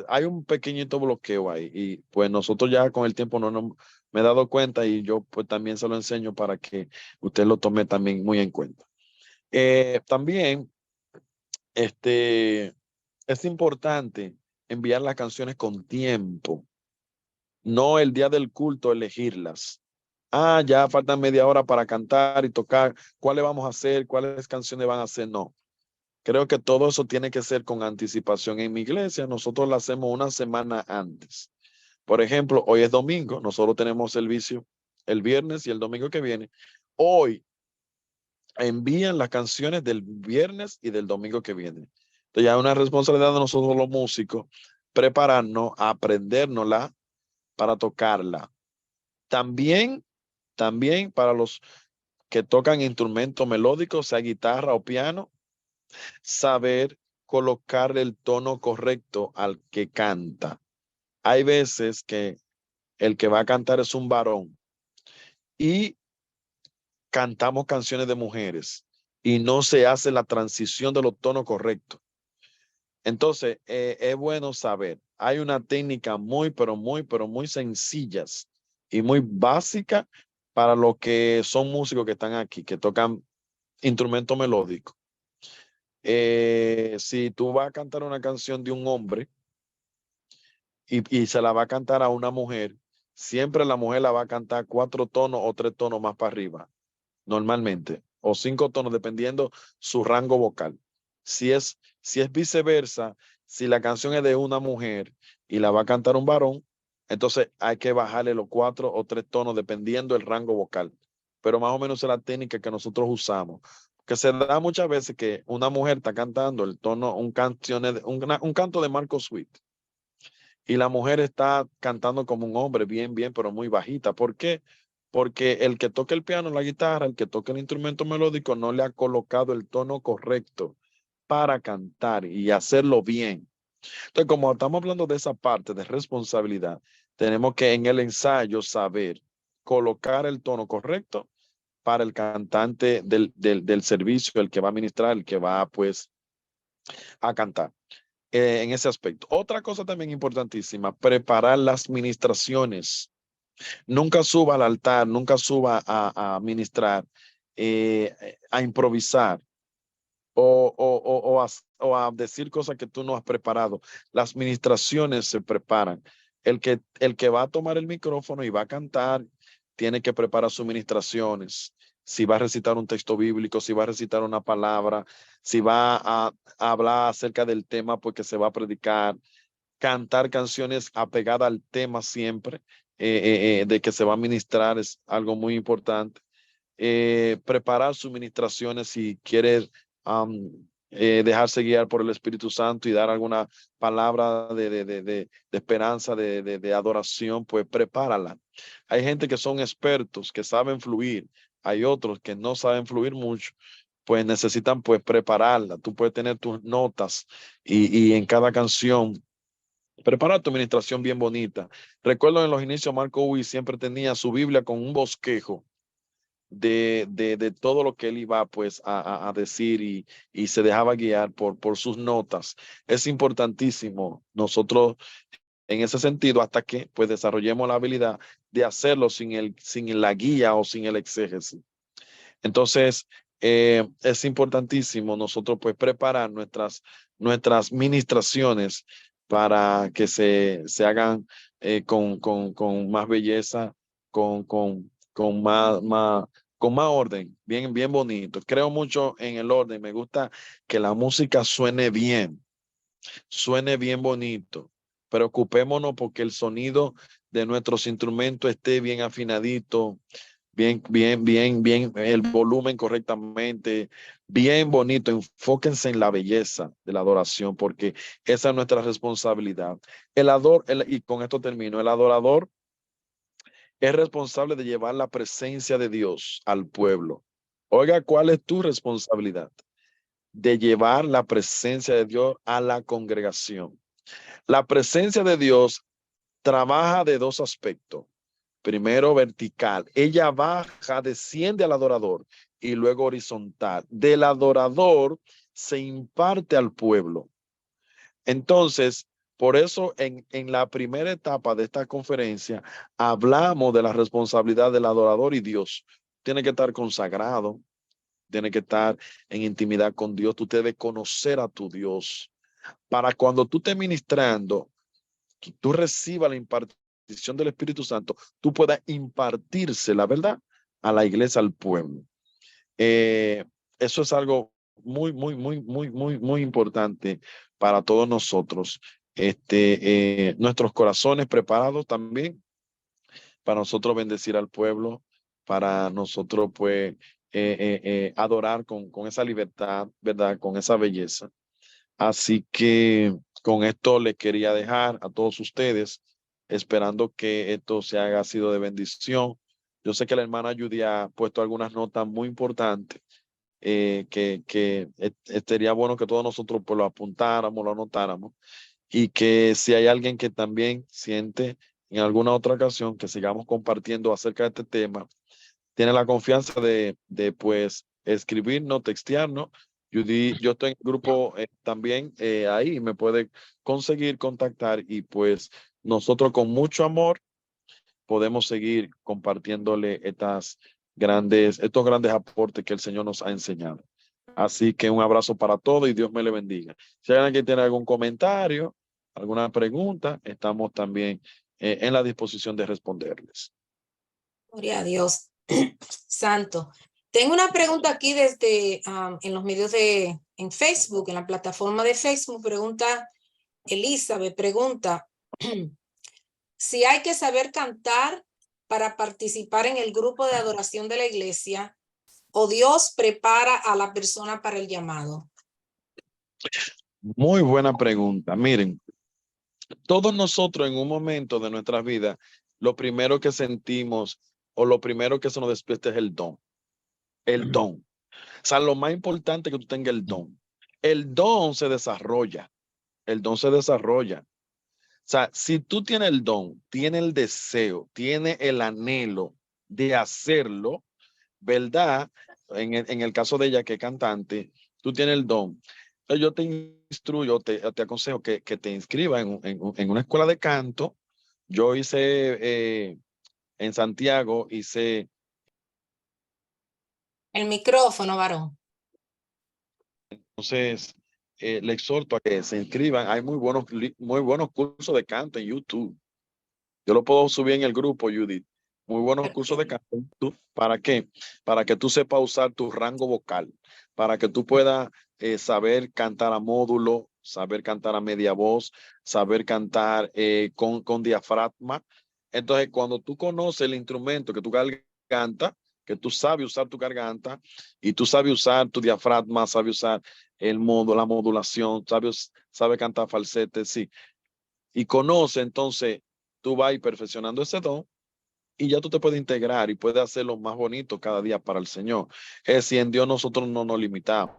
hay un pequeñito bloqueo ahí y pues nosotros ya con el tiempo no me he dado cuenta y yo pues también se lo enseño para que usted lo tome también muy en cuenta. También es importante enviar las canciones con tiempo, no el día del culto elegirlas. Ah, ya faltan media hora para cantar y tocar. ¿Cuáles vamos a hacer? ¿Cuáles canciones van a hacer? No. Creo que todo eso tiene que ser con anticipación. En mi iglesia nosotros lo hacemos una semana antes. Por ejemplo, hoy es domingo, nosotros tenemos servicio el viernes y el domingo que viene. Hoy envían las canciones del viernes y del domingo que viene. Entonces ya es una responsabilidad de nosotros los músicos prepararnos, aprendérnosla para tocarla. También para los que tocan instrumentos melódicos, sea guitarra o piano, saber colocar el tono correcto al que canta. Hay veces que el que va a cantar es un varón y cantamos canciones de mujeres y no se hace la transición de los tonos correctos. Entonces, es bueno saber, hay una técnica pero muy sencillas y muy básica para los que son músicos que están aquí, que tocan instrumento melódico. Si tú vas a cantar una canción de un hombre y se la va a cantar a una mujer, siempre la mujer la va a cantar 4 tonos o 3 tonos más para arriba, normalmente, o 5 tonos, dependiendo su rango vocal. Si es viceversa, si la canción es de una mujer y la va a cantar un varón, entonces hay que bajarle los 4 o 3 tonos dependiendo del rango vocal. Pero más o menos es la técnica que nosotros usamos. Que se da muchas veces que una mujer está cantando el tono, un canto de Marco Sweet y la mujer está cantando como un hombre, bien, pero muy bajita. ¿Por qué? Porque el que toca el piano, la guitarra, el que toca el instrumento melódico no le ha colocado el tono correcto para cantar y hacerlo bien. Entonces, como estamos hablando de esa parte de responsabilidad, tenemos que en el ensayo saber colocar el tono correcto para el cantante del servicio, el que va a ministrar, el que va pues a cantar en ese aspecto. Otra cosa también importantísima, preparar las ministraciones. Nunca suba al altar, nunca suba a ministrar, a improvisar o a decir cosas que tú no has preparado. Las ministraciones se preparan. El que va a tomar el micrófono y va a cantar, tiene que preparar sus ministraciones. Si va a recitar un texto bíblico, si va a recitar una palabra, si va a hablar acerca del tema porque se va a predicar, cantar canciones apegadas al tema siempre de que se va a ministrar es algo muy importante. Preparar sus ministraciones si quieres dejarse guiar por el Espíritu Santo y dar alguna palabra de esperanza, de adoración, pues prepárala. Hay gente que son expertos, que saben fluir. Hay otros que no saben fluir mucho, pues necesitan pues prepararla. Tú puedes tener tus notas y en cada canción prepara tu administración bien bonita. Recuerdo en los inicios, Marco Uy siempre tenía su Biblia con un bosquejo de todo lo que él iba pues a decir y se dejaba guiar por sus notas. Es importantísimo nosotros en ese sentido hasta que pues desarrollemos la habilidad de hacerlo sin la guía o sin el exégesis. Entonces, es importantísimo nosotros pues preparar nuestras ministraciones para que se hagan con más belleza, con más orden, bien bonito. Creo mucho en el orden. Me gusta que la música suene bien bonito. Preocupémonos porque el sonido de nuestros instrumentos esté bien afinadito, bien, el volumen correctamente, bien bonito. Enfóquense en la belleza de la adoración, porque esa es nuestra responsabilidad. Y con esto termino, el adorador es responsable de llevar la presencia de Dios al pueblo. Oiga, ¿cuál es tu responsabilidad? De llevar la presencia de Dios a la congregación. La presencia de Dios trabaja de 2 aspectos. Primero, vertical. Ella baja, desciende al adorador y luego horizontal. Del adorador se imparte al pueblo. Entonces, por eso en la primera etapa de esta conferencia hablamos de la responsabilidad del adorador y Dios. Tiene que estar consagrado, tiene que estar en intimidad con Dios. Tú debes conocer a tu Dios. Para cuando tú estés ministrando, tú recibas la impartición del Espíritu Santo, tú puedas impartirse la verdad a la iglesia, al pueblo. Eso es algo muy importante para todos nosotros. Nuestros corazones preparados también para nosotros bendecir al pueblo, para nosotros pues adorar con esa libertad, ¿verdad? Con esa belleza. Así que con esto les quería dejar a todos ustedes, esperando que esto se haya sido de bendición. Yo sé que la hermana Judy ha puesto algunas notas muy importantes, que sería bueno que todos nosotros pues lo apuntáramos, lo anotáramos, y que si hay alguien que también siente en alguna otra ocasión que sigamos compartiendo acerca de este tema, tiene la confianza de pues escribirnos, textearnos. Judy, yo estoy en el grupo también ahí, me puede conseguir contactar y pues nosotros con mucho amor podemos seguir compartiéndole estos grandes aportes que el Señor nos ha enseñado. Así que un abrazo para todos y Dios me le bendiga. Si hay alguien que tiene algún comentario, alguna pregunta, estamos también en la disposición de responderles. Gloria a Dios. Santo. Tengo una pregunta aquí desde en los medios en Facebook, en la plataforma de Facebook. Pregunta Elizabeth, pregunta si hay que saber cantar para participar en el grupo de adoración de la iglesia o Dios prepara a la persona para el llamado. Muy buena pregunta. Miren, todos nosotros en un momento de nuestra vida, lo primero que sentimos o lo primero que se nos despierta es el don. El don. O sea, lo más importante es que tú tengas el don. El don se desarrolla. El don se desarrolla. O sea, si tú tienes el don, tienes el deseo, tienes el anhelo de hacerlo, ¿verdad? En el caso de ella que es cantante, tú tienes el don. Entonces yo te instruyo, te aconsejo que te inscribas en una escuela de canto. Yo hice en Santiago, hice... El micrófono, varón. Entonces, le exhorto a que se inscriban. Hay muy buenos cursos de canto en YouTube. Yo lo puedo subir en el grupo, Judith. Muy buenos cursos de canto. ¿Para qué? Para que tú sepas usar tu rango vocal, para que tú puedas saber cantar a módulo, saber cantar a media voz, saber cantar con diafragma. Entonces, cuando tú conoces el instrumento que tú cantas, que tú sabes usar tu garganta y tú sabes usar tu diafragma, sabes usar el modo, la modulación, sabes cantar falsete, sí. Y conoce, entonces tú vas a ir perfeccionando ese don y ya tú te puedes integrar y puedes hacerlo más bonito cada día para el Señor. Es decir, en Dios nosotros no nos limitamos,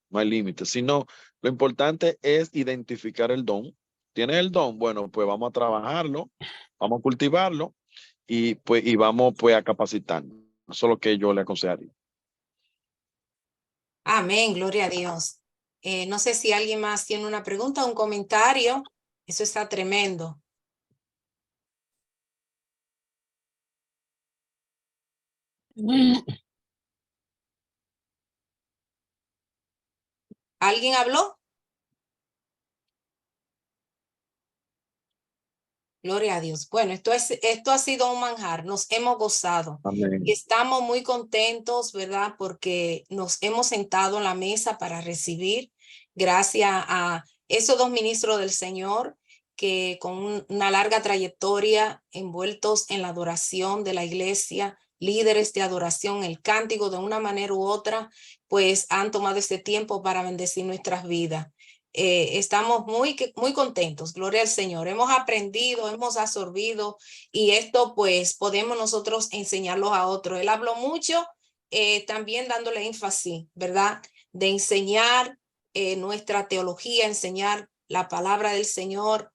no hay límites, sino lo importante es identificar el don. ¿Tienes el don? Bueno, pues vamos a trabajarlo, vamos a cultivarlo y vamos pues a capacitarnos. Eso es lo que yo le aconsejaría. Amén, gloria a Dios. No sé si alguien más tiene una pregunta o un comentario. Eso está tremendo. ¿Alguien habló? Gloria a Dios. Bueno, esto ha sido un manjar. Nos hemos gozado. Amén. Y estamos muy contentos, ¿verdad? Porque nos hemos sentado en la mesa para recibir, gracias a esos dos ministros del Señor que con una larga trayectoria envueltos en la adoración de la iglesia, líderes de adoración, el cántico de una manera u otra, pues han tomado este tiempo para bendecir nuestras vidas. Estamos muy contentos, gloria al Señor. Hemos aprendido, hemos absorbido y esto pues podemos nosotros enseñarlo a otros. Él habló mucho, también dándole énfasis, ¿verdad? De enseñar nuestra teología, enseñar la palabra del Señor.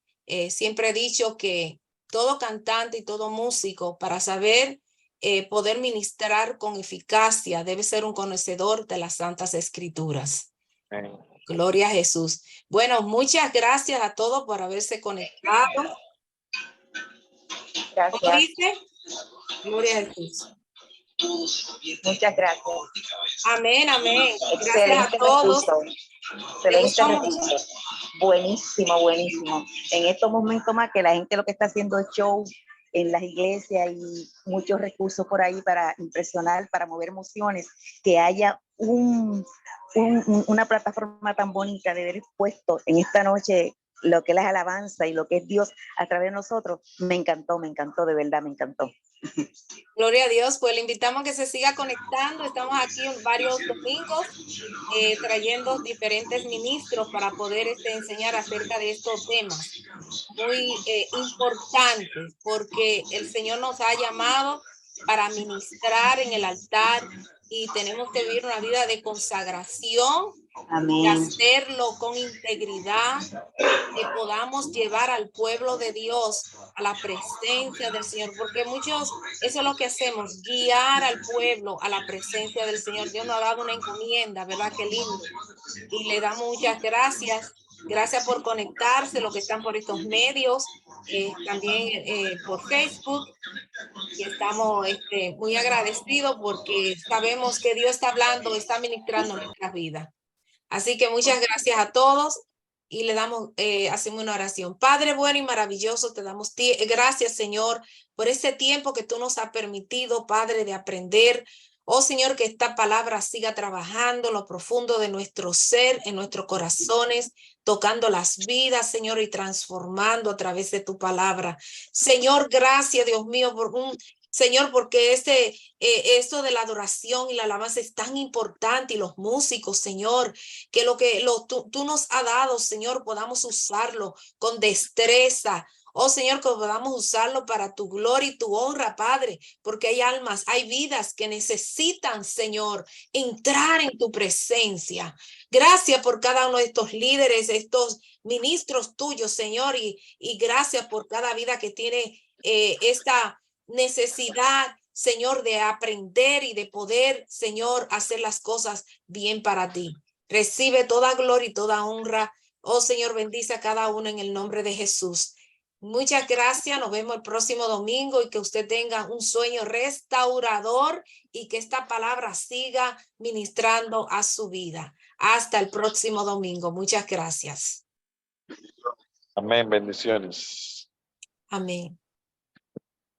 Siempre he dicho que todo cantante y todo músico, para saber poder ministrar con eficacia, debe ser un conocedor de las Santas Escrituras. Amén. Gloria a Jesús. Bueno, muchas gracias a todos por haberse conectado. Gracias. ¿Dice? Gloria a Jesús. Muchas gracias. Amén, amén. Gracias a Excelente todos. recurso. Excelente recurso. Buenísimo, buenísimo. En estos momentos más que la gente lo que está haciendo es show en las iglesias y muchos recursos por ahí para impresionar, para mover emociones, que haya una plataforma tan bonita de haber puesto en esta noche lo que es la alabanza y lo que es Dios a través de nosotros. Me encantó, de verdad, me encantó. Gloria a Dios, pues le invitamos a que se siga conectando. Estamos aquí en varios domingos trayendo diferentes ministros para poder enseñar acerca de estos temas muy importantes, porque el Señor nos ha llamado para ministrar en el altar y tenemos que vivir una vida de consagración. Amén. Y hacerlo con integridad, que podamos llevar al pueblo de Dios a la presencia del Señor, porque muchos, eso es lo que hacemos, guiar al pueblo a la presencia del Señor. Dios nos ha dado una encomienda, ¿verdad? Qué lindo. Y le damos muchas gracias. Gracias por conectarse, los que están por estos medios, también por Facebook. Y estamos muy agradecidos porque sabemos que Dios está hablando, está ministrando nuestras vidas. Así que muchas gracias a todos y le damos, hacemos una oración. Padre bueno y maravilloso, te damos gracias, Señor, por ese tiempo que tú nos has permitido, Padre, de aprender. Oh, Señor, que esta palabra siga trabajando en lo profundo de nuestro ser, en nuestros corazones, tocando las vidas, Señor, y transformando a través de tu palabra. Señor, gracias, Dios mío, Señor, porque esto de la adoración y la alabanza es tan importante, y los músicos, Señor, que tú nos has dado, Señor, podamos usarlo con destreza. Oh, Señor, que podamos usarlo para tu gloria y tu honra, Padre, porque hay almas, hay vidas que necesitan, Señor, entrar en tu presencia. Gracias por cada uno de estos líderes, estos ministros tuyos, Señor, y gracias por cada vida que tiene esta necesidad, Señor, de aprender y de poder, Señor, hacer las cosas bien para ti. Recibe toda gloria y toda honra. Oh, Señor, bendice a cada uno en el nombre de Jesús. Muchas gracias. Nos vemos el próximo domingo y que usted tenga un sueño restaurador y que esta palabra siga ministrando a su vida. Hasta el próximo domingo. Muchas gracias. Amén. Bendiciones. Amén.